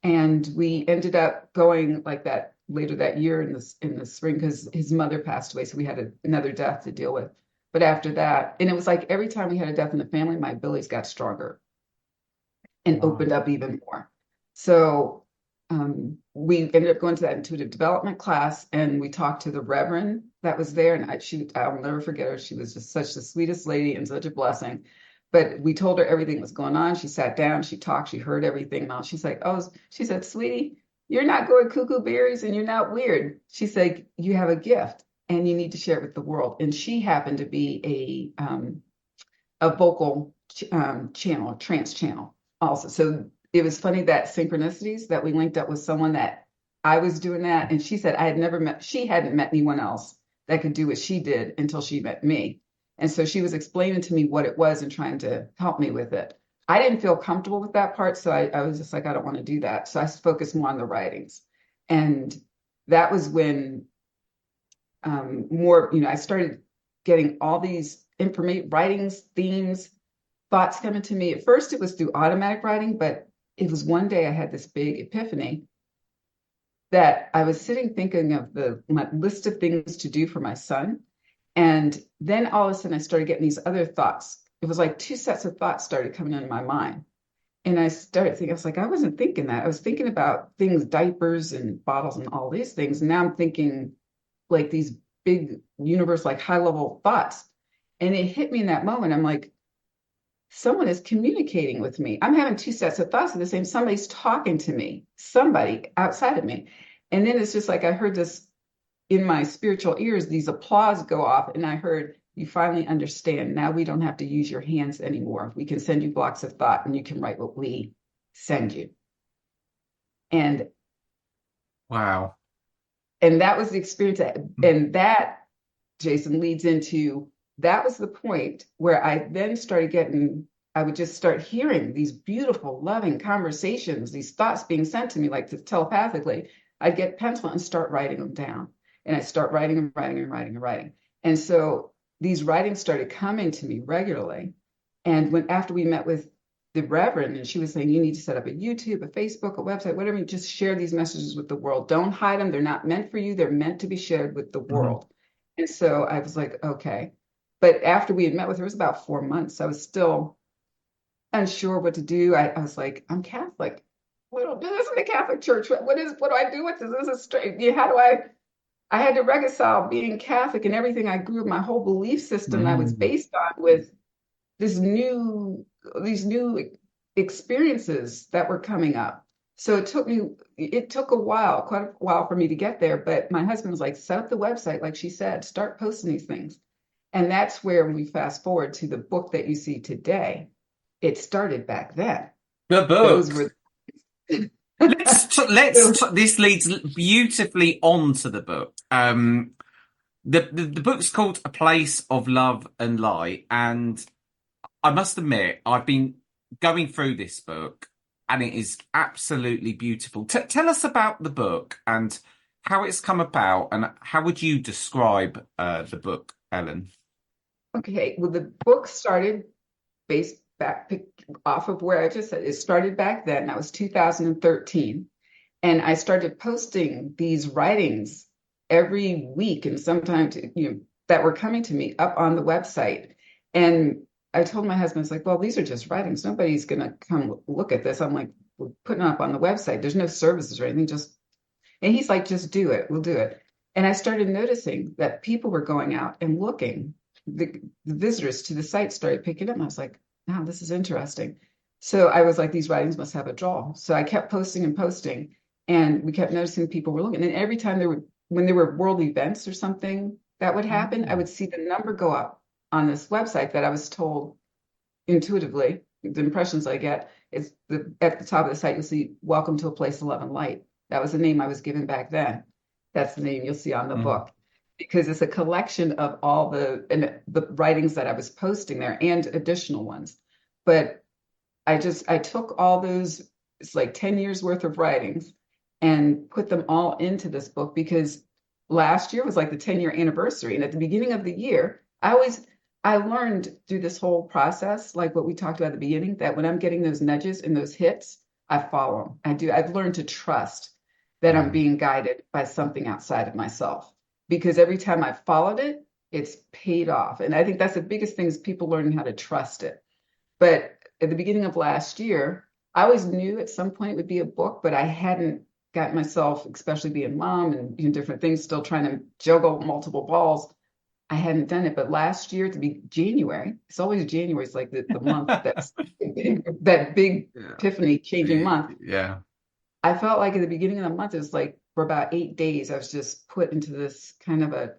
And we ended up going like that later that year in the spring, because his mother passed away. So we had another death to deal with. But after that, and it was like every time we had a death in the family, my abilities got stronger and opened up even more. So we ended up going to that intuitive development class, and we talked to the Reverend that was there. And I'll never forget her. She was just such the sweetest lady and such a blessing. But we told her everything was going on. She sat down, she talked, she heard everything. Now she's like, oh, she said, sweetie, you're not going cuckoo berries and you're not weird. She's like, you have a gift and you need to share it with the world. And she happened to be a vocal channel, a trance channel also. So it was funny that synchronicities that we linked up with someone that I was doing that. And she said she hadn't met anyone else that could do what she did until she met me. And so she was explaining to me what it was and trying to help me with it. I didn't feel comfortable with that part. So I was just like, I don't want to do that. So I focused more on the writings. And that was when I started getting all these writings, themes, thoughts coming to me. At first, it was through automatic writing, but it was one day I had this big epiphany that I was sitting thinking of my list of things to do for my son. And then all of a sudden I started getting these other thoughts. It was like two sets of thoughts started coming into my mind. And I started thinking, I was like, I wasn't thinking that. I was thinking about things, diapers and bottles and all these things. And now I'm thinking like these big universe, like high level thoughts. And it hit me in that moment. I'm like, someone is communicating with me. I'm having two sets of thoughts at the same. Somebody's talking to me, somebody outside of me. And then it's just like I heard this in my spiritual ears, these applause go off, and I heard, you finally understand. Now we don't have to use your hands anymore. We can send you blocks of thought and you can write what we send you. And wow. And that was the experience. And that, Jason, leads into, that was the point where I then I would just start hearing these beautiful, loving conversations, these thoughts being sent to me like telepathically. I'd get pencil and start writing them down. And I start writing and writing and writing and writing. And so these writings started coming to me regularly. And after we met with the Reverend, and she was saying, you need to set up a YouTube, a Facebook, a website, whatever, just share these messages with the world. Don't hide them. They're not meant for you. They're meant to be shared with the world. Mm-hmm. And so I was like, okay. But after we had met with her, it was about 4 months. I was still unsure what to do. I was like, I'm Catholic. We don't do this in the Catholic Church. What do I do with this? This is strange. I had to reconcile being Catholic and everything I grew up, my whole belief system I was based on, with these new experiences that were coming up. So it took a while, quite a while for me to get there. But my husband was like, set up the website, like she said, start posting these things. And that's where, when we fast forward to the book that you see today, it started back then. The book. This leads beautifully on to the book. The book's called A Place of Love and Light, and I must admit, I've been going through this book, and it is absolutely beautiful. Tell us about the book and how it's come about, and how would you describe the book, Ellen? Okay, well, the book started based back off of where I just said. It started back then. That was 2013. And I started posting these writings every week, and sometimes, that were coming to me up on the website. And I told my husband, it's like, well, these are just writings. Nobody's going to come look at this. I'm like, we're putting up on the website. There's no services or anything, and he's like, just do it. We'll do it. And I started noticing that people were going out and looking. The visitors to the site started picking up. And I was like, wow, this is interesting. So I was like, these writings must have a draw. So I kept posting and posting, and we kept noticing people were looking. And every time when there were world events or something that would happen, I would see the number go up on this website that I was told intuitively. The impressions I get is at the top of the site, you'll see "Welcome to a Place of Love and Light." That was the name I was given back then. That's the name you'll see on the book, because it's a collection of all the writings that I was posting there and additional ones. But I took all those, it's like 10 years worth of writings, and put them all into this book, because last year was like the 10-year anniversary. And at the beginning of the year, I learned through this whole process, like what we talked about at the beginning, that when I'm getting those nudges and those hits, I follow them. I've learned to trust that I'm being guided by something outside of myself, because every time I followed it, it's paid off. And I think that's the biggest thing, is people learning how to trust it. But at the beginning of last year, I always knew at some point it would be a book, but I hadn't gotten myself, especially being mom and different things, still trying to juggle multiple balls. I hadn't done it. But last year, to be January, it's always January, it's like the month that's that big epiphany changing month. Yeah. I felt like at the beginning of the month, it was like for about 8 days, I was just put into this kind of a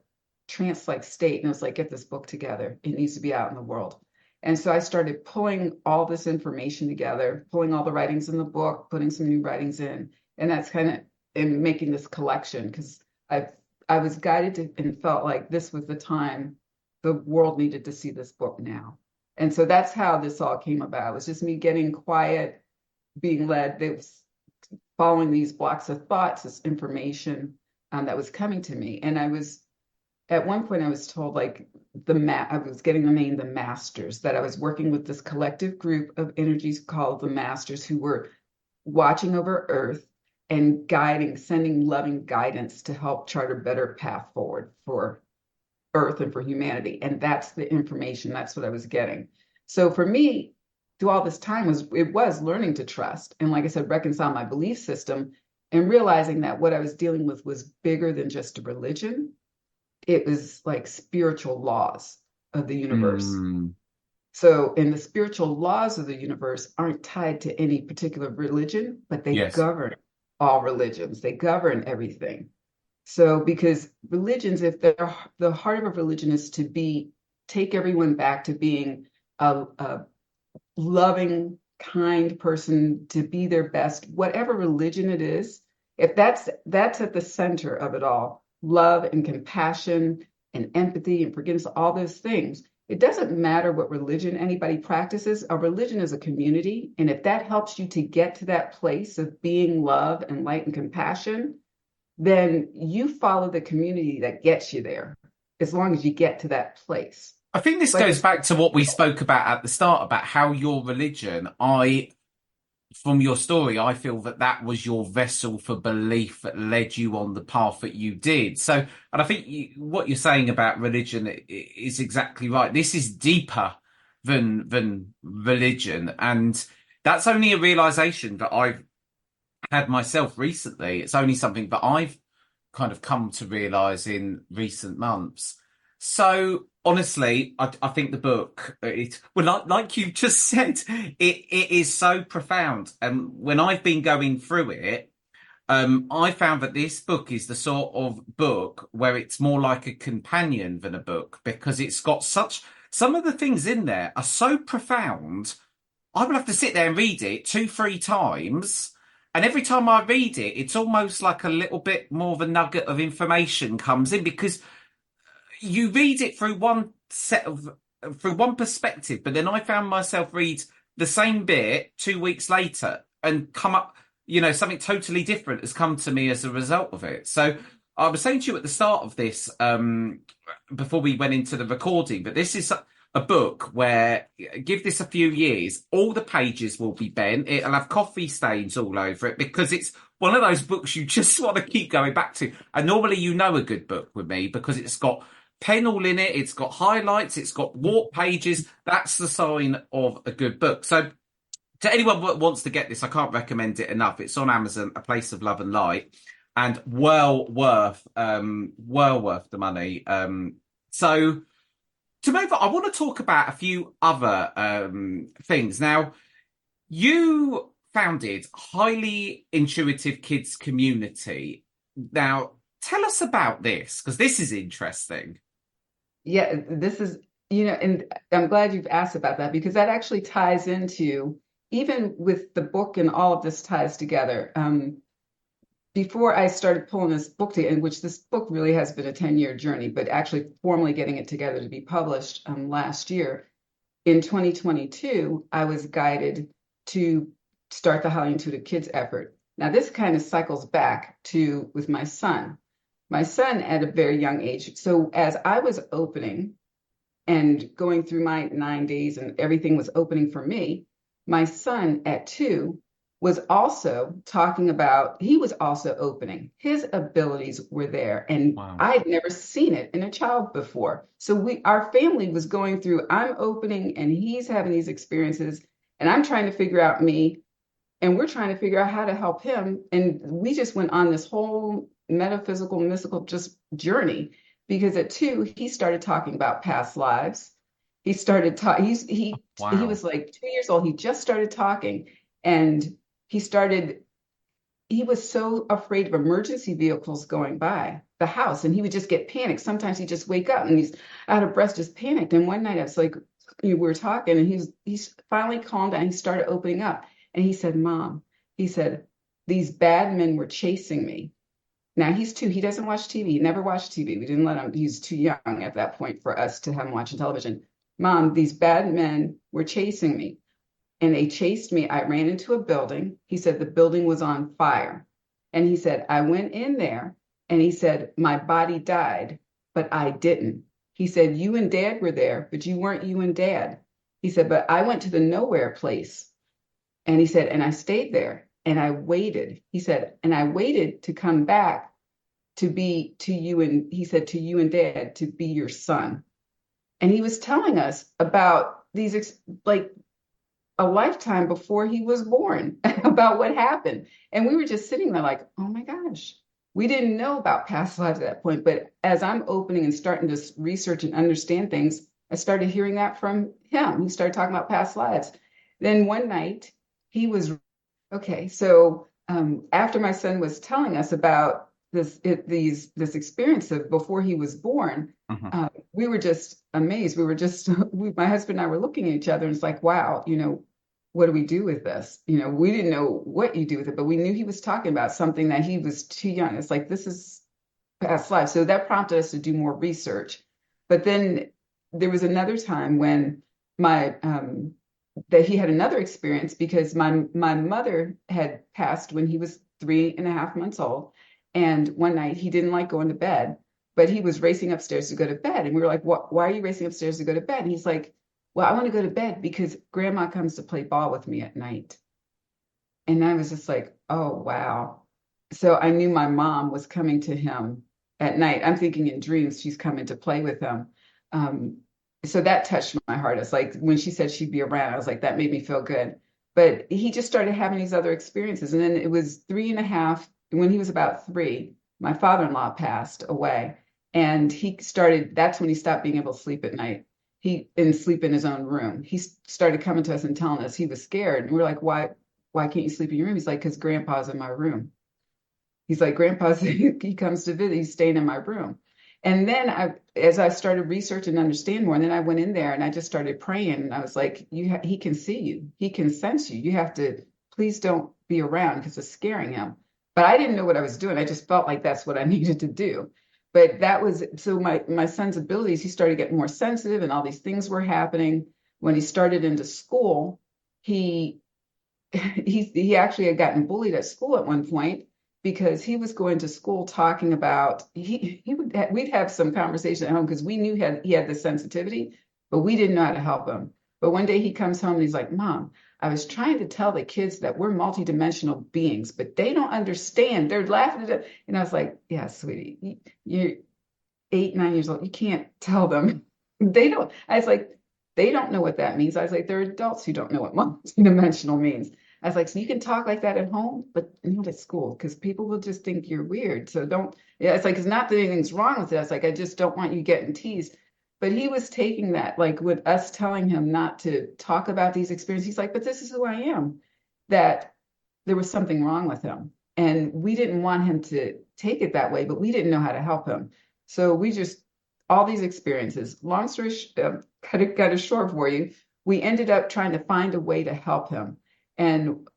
trance-like state. And it was like, get this book together. It needs to be out in the world. And so I started pulling all this information together, pulling all the writings in the book, putting some new writings in. And that's kind of in making this collection, because I was guided to, and felt like this was the time the world needed to see this book now. And so that's how this all came about. It was just me getting quiet, being led. It was following these blocks of thoughts, this information that was coming to me. And at one point I was told, like, I was getting the name the Masters, that I was working with this collective group of energies called the Masters, who were watching over Earth and sending loving guidance to help chart a better path forward for Earth and for humanity. And that's the information, that's what I was getting. So for me, through all this time, it was learning to trust. And like I said, reconcile my belief system, and realizing that what I was dealing with was bigger than just a religion. It was like spiritual laws of the universe. So, and the spiritual laws of the universe aren't tied to any particular religion, but they govern all religions. They govern everything. So, because religions, if the heart of a religion is to take everyone back to being a loving, kind person, to be their best, whatever religion it is, if that's at the center of it all, love and compassion and empathy and forgiveness, all those things. It doesn't matter what religion anybody practices. A religion is a community. And if that helps you to get to that place of being love and light and compassion, then you follow the community that gets you there, as long as you get to that place. I think this goes back to what we spoke about at the start, about how your religion, from your story, I feel that was your vessel for belief that led you on the path that you did. So, and I think what you're saying about religion is exactly right. This is deeper than religion. And that's only a realization that I've had myself recently. It's only something that I've kind of come to realize in recent months. So honestly, I think the book, like you just said, it is so profound. And when I've been going through it, I found that this book is the sort of book where it's more like a companion than a book, because it's got some of the things in there are so profound. I would have to sit there and read it 2-3 times. And every time I read it, it's almost like a little bit more of a nugget of information comes in, because you read it through one perspective, but then I found myself read the same bit 2 weeks later and come up, something totally different has come to me as a result of it. So I was saying to you at the start of this, before we went into the recording, but this is a book where, give this a few years, all the pages will be bent. It'll have coffee stains all over it, because it's one of those books you just want to keep going back to. And normally, a good book with me, because it's got pen all in it, it's got highlights, it's got warped pages. That's the sign of a good book. So to anyone that wants to get this, I can't recommend it enough. It's on Amazon, A Place of Love and Light, and well worth the money. So to move on, I want to talk about a few other things. Now, you founded Highly Intuitive Kids Community. Now, tell us about this, because this is interesting. Yeah, this is, and I'm glad you've asked about that because that actually ties into, even with the book and all of this ties together. Before I started pulling this book together, which this book really has been a 10-year journey, but actually formally getting it together to be published last year, in 2022, I was guided to start the Highly Intuitive Kids effort. Now, this kind of cycles back to with my son. My son at a very young age. So as I was opening and going through my 9 days and everything was opening for me, my son at 2 was also talking about, he was also opening. His abilities were there, and Wow. I'd never seen it in a child before. So our family was going through, I'm opening and he's having these experiences, and I'm trying to figure out me, and we're trying to figure out how to help him. And we just went on this whole metaphysical, mystical just journey because at 2, he started talking about past lives. He started talking, he Wow. was like 2 years old. He just started talking, and he started, he was so afraid of emergency vehicles going by the house, and he would just get panicked. Sometimes he'd just wake up and he's out of breath, just panicked. And one night I was like, we were talking, and he's finally calmed down. He started opening up, and he said, "Mom," he said, "these bad men were chasing me." Now he's 2. He doesn't watch TV. He never watched TV. We didn't let him. He's too young at that point for us to have him watching television. "Mom, these bad men were chasing me, and they chased me. I ran into a building." He said the building was on fire. And he said, "I went in there," and he said, "my body died, but I didn't." He said, "You and Dad were there, but you weren't you and Dad." He said, "But I went to the nowhere place." And he said, "And I stayed there and I waited." He said, "And I waited to come back to be to you." And he said, "To you and Dad, to be your son." And he was telling us about these, like, a lifetime before he was born about what happened. And we were just sitting there like, oh my gosh, we didn't know about past lives at that point. But as I'm opening and starting to research and understand things, I started hearing that from him. He started talking about past lives. Then one night he was okay. So after my son was telling us about this experience of before he was born, Mhm. we were just amazed. We were just my husband and I were looking at each other, and it's like, wow, what do we do with this? We didn't know what you do with it, but we knew he was talking about something that he was too young. It's like, this is past life. So that prompted us to do more research. But then there was another time when my that he had another experience because my mother had passed when he was 3.5 months old. And one night he didn't like going to bed, but he was racing upstairs to go to bed. And we were like, why are you racing upstairs to go to bed? And he's like, well, I want to go to bed because grandma comes to play ball with me at night. And I was just like, oh, wow. So I knew my mom was coming to him at night. I'm thinking in dreams she's coming to play with him. Um, so that touched my heart. It's like when she said she'd be around, I was like, that made me feel good. But he just started having these other experiences. And then it was 3.5, when he was about 3, my father-in-law passed away. And that's when he stopped being able to sleep at night. He didn't sleep in his own room. He started coming to us and telling us he was scared. And we're like, why can't you sleep in your room? He's like, because grandpa's in my room. He's like, grandpa's, he comes to visit, he's staying in my room. And then as I started researching and understand more, and then I went in there and I just started praying. And I was like, he can see you. He can sense you. You have to, please don't be around because it's scaring him. But I didn't know what I was doing. I just felt like that's what I needed to do. But that was, so my son's abilities, he started getting more sensitive and all these things were happening. When he started into school, he he actually had gotten bullied at school at one point because he was going to school talking about we'd have some conversation at home because we knew he had this sensitivity, but we didn't know how to help him. But one day he comes home and he's like, Mom, I was trying to tell the kids that we're multidimensional beings, but they don't understand. They're laughing at it. And I was like, yeah, sweetie, you're 8, 9 years old. You can't tell them. They don't. I was like, They don't know what that means. I was like, there are adults who don't know what multidimensional means. I was like, so you can talk like that at home, but not at school, because people will just think you're weird. So don't, yeah, it's like, it's not that anything's wrong with it. It's like, I just don't want you getting teased. But he was taking that, like with us telling him not to talk about these experiences. He's like, but this is who I am, that there was something wrong with him. And we didn't want him to take it that way, but we didn't know how to help him. So we just, all these experiences, long story, cut it short for you, we ended up trying to find a way to help him. And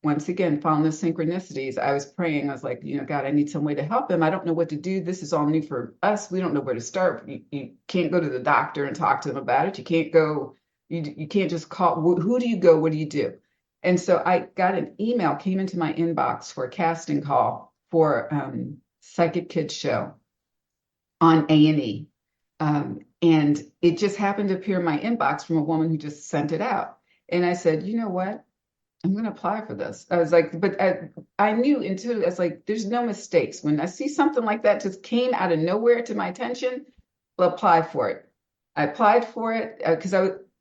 once again, found the synchronicities. I was praying. I was like, God, I need some way to help him. I don't know what to do. This is all new for us. We don't know where to start. You can't go to the doctor and talk to him about it. You can't go, you can't just call. Who do you go? What do you do? And so I got an email, came into my inbox for a casting call for Psychic Kids show on A&E. And it just happened to appear in my inbox from a woman who just sent it out. And I said, you know what? I'm going to apply for this. I was like, but I knew intuitively, I was like, there's no mistakes. When I see something like that just came out of nowhere to my attention, I'll apply for it. I applied for it because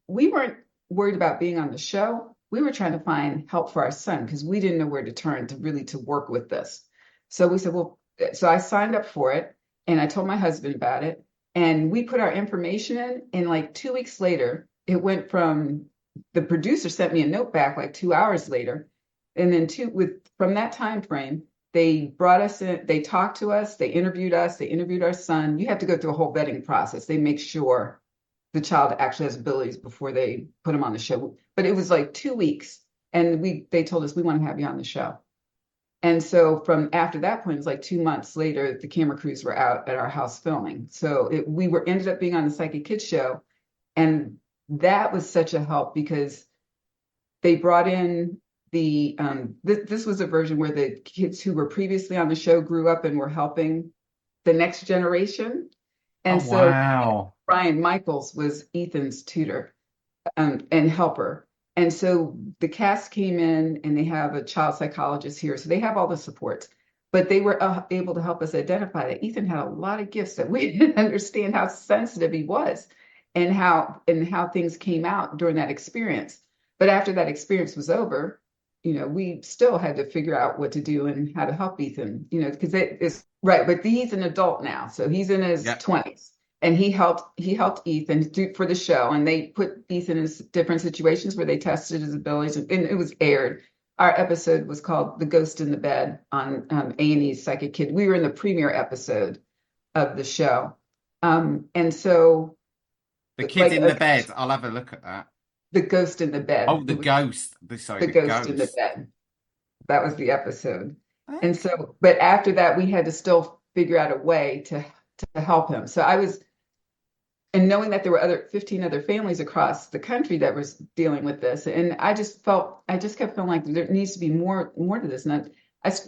we weren't worried about being on the show. We were trying to find help for our son because we didn't know where to turn to work with this. So we said, well, so I signed up for it and I told my husband about it. And we put our information in, and like 2 weeks later, it went from the producer sent me a note back like 2 hours later. And then from that time frame, they brought us in, they talked to us, they interviewed our son. You have to go through a whole vetting process. They make sure the child actually has abilities before they put him on the show. But it was like 2 weeks, and they told us, we want to have you on the show. And so from after that point, it was like 2 months later, the camera crews were out at our house filming. So ended up being on the Psychic Kids show. And that was such a help because they brought in this was a version where the kids who were previously on the show grew up and were helping the next generation. And Oh, so wow. Brian Michaels was Ethan's tutor and helper. And so the cast came in, and they have a child psychologist here. So they have all the supports, but they were able to help us identify that Ethan had a lot of gifts that we didn't understand how sensitive he was and how things came out during that experience. But after that experience was over, we still had to figure out what to do and how to help Ethan, because it is right. But he's an adult now. So he's in his 20s. And he helped Ethan for the show, and they put Ethan in different situations where they tested his abilities, and it was aired. Our episode was called "The Ghost in the Bed" on A&E's Psychic Kid. We were in the premiere episode of the show, and so The Kid in the Bed. I'll have a look at that. The Ghost in the Bed. Oh, the ghost. The Ghost in the Bed. That was the episode. Okay. And so, but after that, we had to still figure out a way to help him. So and knowing that there were 15 other families across the country that was dealing with this, and I just kept feeling like there needs to be more to this. And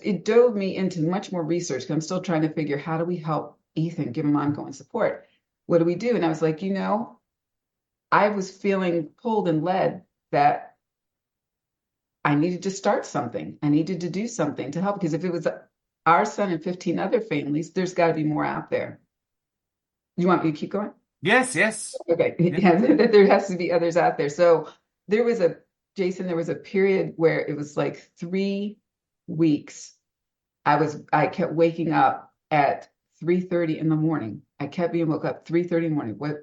it dove me into much more research because I'm still trying to figure, how do we help Ethan, give him ongoing support? What do we do? And I was like, I was feeling pulled and led that I needed to start something. I needed to do something to help, because if it was our son and 15 other families, there's got to be more out there. You want me to keep going? Yes. Okay. Yeah, there has to be others out there. So there was a period where it was like 3 weeks. I kept waking up at 3:30 in the morning. I kept being woke up 3:30 in the morning. What?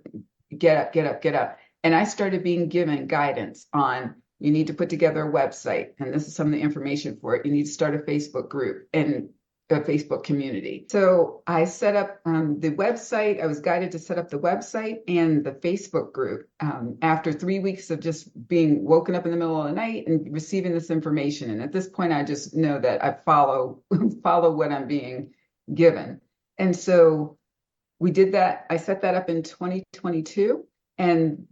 Get up. And I started being given guidance on, you need to put together a website. And this is some of the information for it. You need to start a Facebook group and a Facebook community. So I set up the website. I was guided to set up the website and the Facebook group after 3 weeks of just being woken up in the middle of the night and receiving this information. And at this point, I just know that I follow what I'm being given. And so we did that. I set that up in 2022, and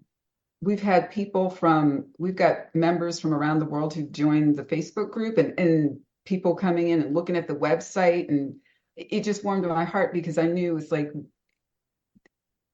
we've got members from around the world who've joined the Facebook group, and people coming in and looking at the website, and it just warmed my heart because I knew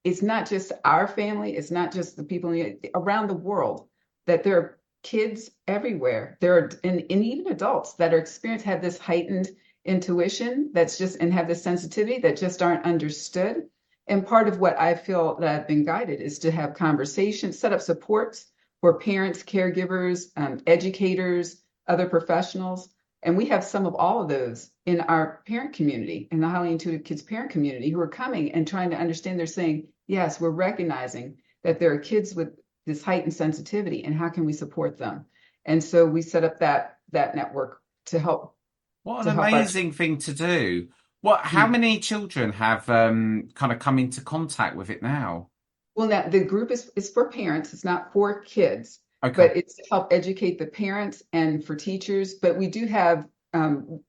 it's not just our family, it's not just the people around the world, that there are kids everywhere. And even adults that have this heightened intuition and have this sensitivity that just aren't understood. And part of what I feel that I've been guided is to have conversations, set up supports for parents, caregivers, educators, other professionals. And we have some of all of those in our parent community, in the highly intuitive kids parent community, who are coming and trying to understand. They're saying, yes, we're recognizing that there are kids with this heightened sensitivity, and how can we support them? And so we set up that network to help What an to help our amazing thing to do. How children. many children have kind of come into contact with it now? Well, now the group is for parents. It's not for kids, Okay. but it's to help educate the parents and for teachers. But we do have,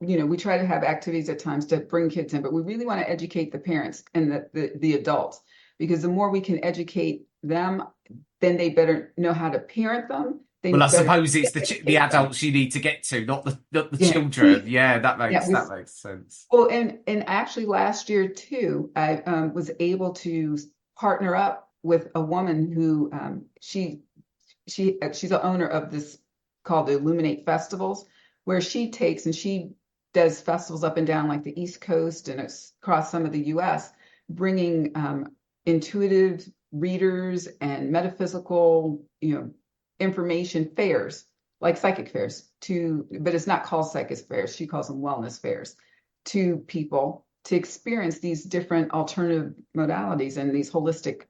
we try to have activities at times to bring kids in, but we really want to educate the parents and the adults, because the more we can educate them, then they better know how to parent them. They Well, I better suppose it's the educate them. adults you need to get to, not the Yeah, children. Yeah, that yeah. makes that makes sense. Well, and actually last year too, I was able to partner up with a woman who she's the owner of this called the Illuminate Festivals, where she takes and she does festivals up and down like the East Coast and across some of the U.S., bringing intuitive readers and metaphysical, information fairs like psychic fairs but it's not called psychic fairs. She calls them wellness fairs to people to experience these different alternative modalities and these holistic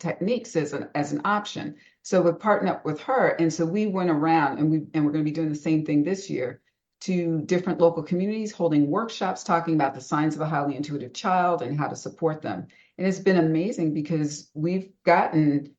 techniques as an option. So we partnered up with her, and so we went around, and we're going to be doing the same thing this year to different local communities, holding workshops, talking about the signs of a highly intuitive child and how to support them. And it's been amazing because we've gotten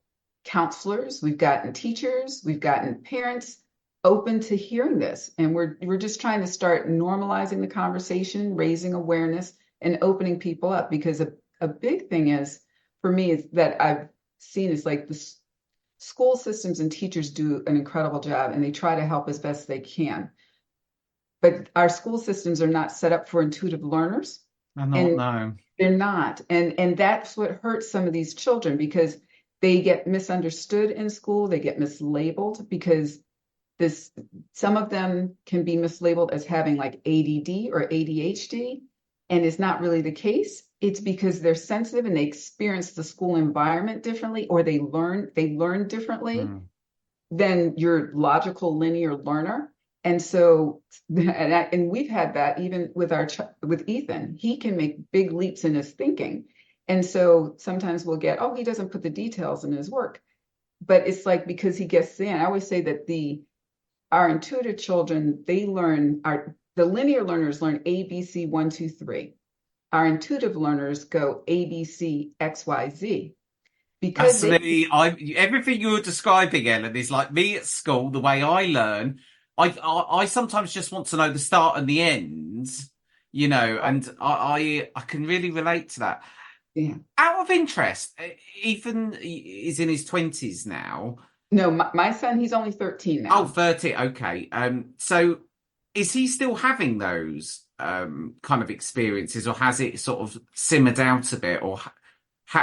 counselors, we've gotten teachers, we've gotten parents open to hearing this, and we're just trying to start normalizing the conversation, raising awareness, and opening people up, because a big thing is for me is that I've seen is like the school systems and teachers do an incredible job, and they try to help as best they can, but our school systems are not set up for intuitive learners, I'm not, and no. they're not, and that's what hurts some of these children, because they get misunderstood in school, they get mislabeled, because this some of them can be mislabeled as having like ADD or ADHD, and it's not really the case. It's because they're sensitive and they experience the school environment differently, or they learn differently Mm. than your logical linear learner. And so, and we've had that even with with Ethan. He can make big leaps in his thinking, and so sometimes we'll get, oh, he doesn't put the details in his work, but it's like because he gets in. I always say that the our intuitive children, they learn the linear learners learn ABC 1, 2, 3. Our intuitive learners go ABC XYZ because That's they me. Everything you're describing, Ellen, is like me at school. The way I learn, I sometimes just want to know the start and the end, right. and I can really relate to that. Yeah. Out of interest, Ethan is in his 20s now. No, my son, he's only 13 Oh, now. 30. Okay. So is he still having those kind of experiences, or has it sort of simmered out a bit, or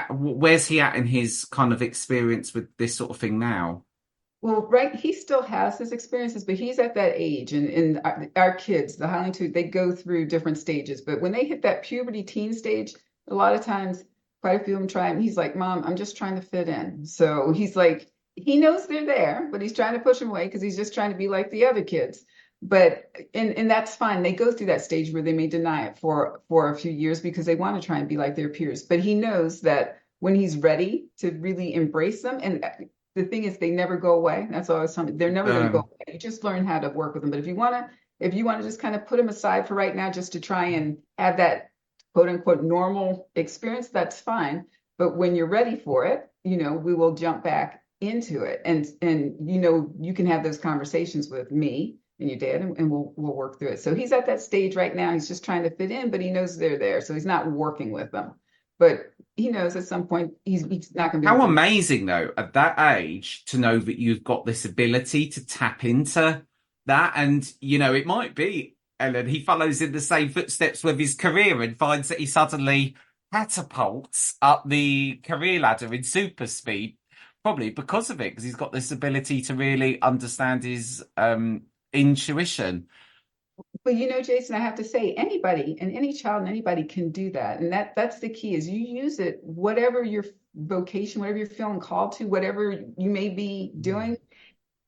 where's he at in his kind of experience with this sort of thing now? Well, right, he still has his experiences, but he's at that age, and our kids, the Highland Two, they go through different stages. But when they hit that puberty teen stage, a lot of times, quite a few of them try, and he's like, "Mom, I'm just trying to fit in." So he's like, he knows they're there, but he's trying to push them away because he's just trying to be like the other kids. But and that's fine. They go through that stage where they may deny it for a few years because they want to try and be like their peers. But he knows that when he's ready to really embrace them, and the thing is they never go away. That's all I was telling me. They're never going to go Um, away. You just learn how to work with them. But if you want to just kind of put them aside for right now, just to try and have that quote unquote normal experience, that's fine. But when you're ready for it, we will jump back into it. And you can have those conversations with me and your dad, and we'll work through it. So he's at that stage right now. He's just trying to fit in, but he knows they're there. So he's not working with them. But he knows at some point he's not going to be how able to. amazing, though, at that age to know that you've got this ability to tap into that. And, it might be, Ellen, he follows in the same footsteps with his career and finds that he suddenly catapults up the career ladder in super speed, probably because of it, because he's got this ability to really understand his intuition. But Jason, I have to say, anybody and any child and anybody can do that. And that's the key is you use it, whatever your vocation, whatever you're feeling called to, whatever you may be doing,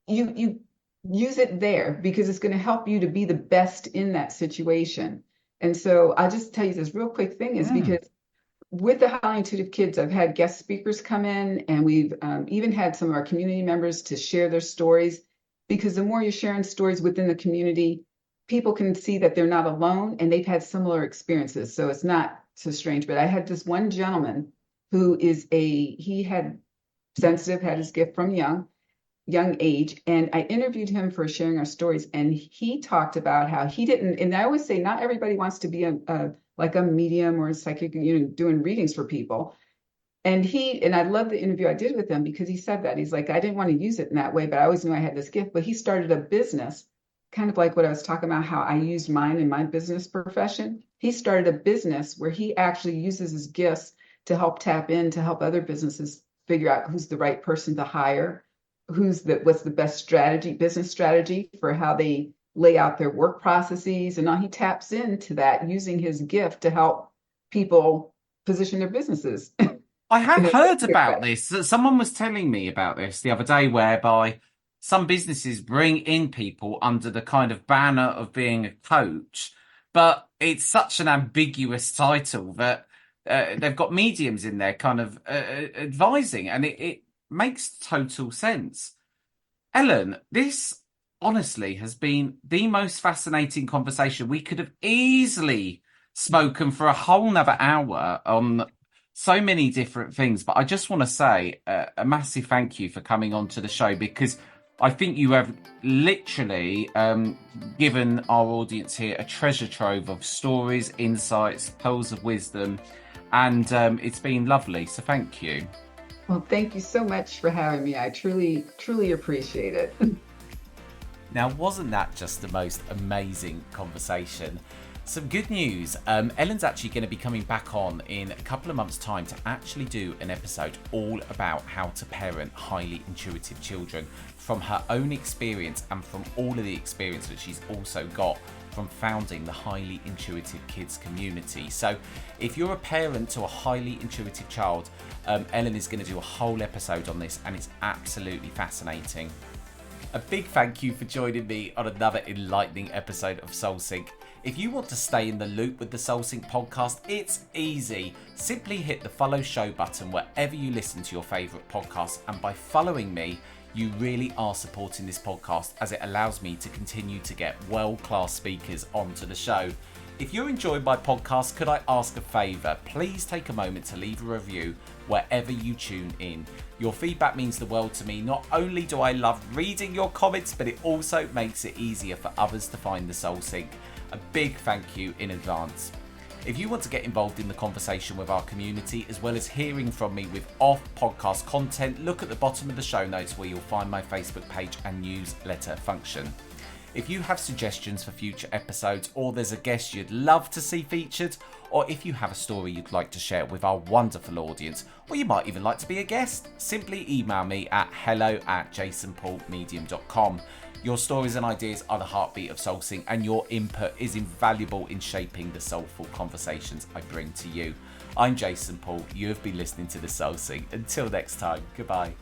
you use it there because it's going to help you to be the best in that situation. And so I'll just tell you this real quick thing is because with the highly intuitive kids, I've had guest speakers come in, and we've even had some of our community members to share their stories, because the more you're sharing stories within the community, people can see that they're not alone and they've had similar experiences. So it's not so strange. But I had this one gentleman who he had his gift from young age. And I interviewed him for sharing our stories. And he talked about how he didn't, and I always say, not everybody wants to be like a medium or a psychic, doing readings for people. And I love the interview I did with him because he said that. He's like, I didn't want to use it in that way, but I always knew I had this gift. But he started a business, kind of like what I was talking about, how I used mine in my business profession. He started a business where he actually uses his gifts to help tap in, to help other businesses figure out who's the right person to hire, what's the best business strategy for how they lay out their work processes. And now he taps into that using his gift to help people position their businesses. I have heard about this. Someone was telling me about this the other day, whereby some businesses bring in people under the kind of banner of being a coach, but it's such an ambiguous title that they've got mediums in there kind of advising, and it makes total sense. Ellen, this honestly has been the most fascinating conversation. We could have easily spoken for a whole nother hour on so many different things, but I just want to say a massive thank you for coming on to the show, because I think you have literally given our audience here a treasure trove of stories, insights, pearls of wisdom, and it's been lovely. So thank you. Well, thank you so much for having me. I truly, truly appreciate it. Now, wasn't that just the most amazing conversation? Some good news. Ellen's actually going to be coming back on in a couple of months' time to actually do an episode all about how to parent highly intuitive children from her own experience and from all of the experience that she's also got from founding the Highly Intuitive Kids community. So if you're a parent to a highly intuitive child, Ellen is going to do a whole episode on this, and it's absolutely fascinating. A big thank you for joining me on another enlightening episode of Soul Sync. If you want to stay in the loop with the Soul Sync podcast, it's easy. Simply hit the follow show button wherever you listen to your favourite podcasts, and by following me, you really are supporting this podcast, as it allows me to continue to get world-class speakers onto the show. If you're enjoying my podcast, could I ask a favour? Please take a moment to leave a review wherever you tune in. Your feedback means the world to me. Not only do I love reading your comments, but it also makes it easier for others to find the Soul Sync. A big thank you in advance. If you want to get involved in the conversation with our community, as well as hearing from me with off-podcast content, look at the bottom of the show notes where you'll find my Facebook page and newsletter function. If you have suggestions for future episodes, or there's a guest you'd love to see featured, or if you have a story you'd like to share with our wonderful audience, or you might even like to be a guest, simply email me at hello@jasonpaulmedium.com. Your stories and ideas are the heartbeat of Soul Sync, and your input is invaluable in shaping the soulful conversations I bring to you. I'm Jason Paul. You have been listening to the Soul Sync. Until next time, goodbye.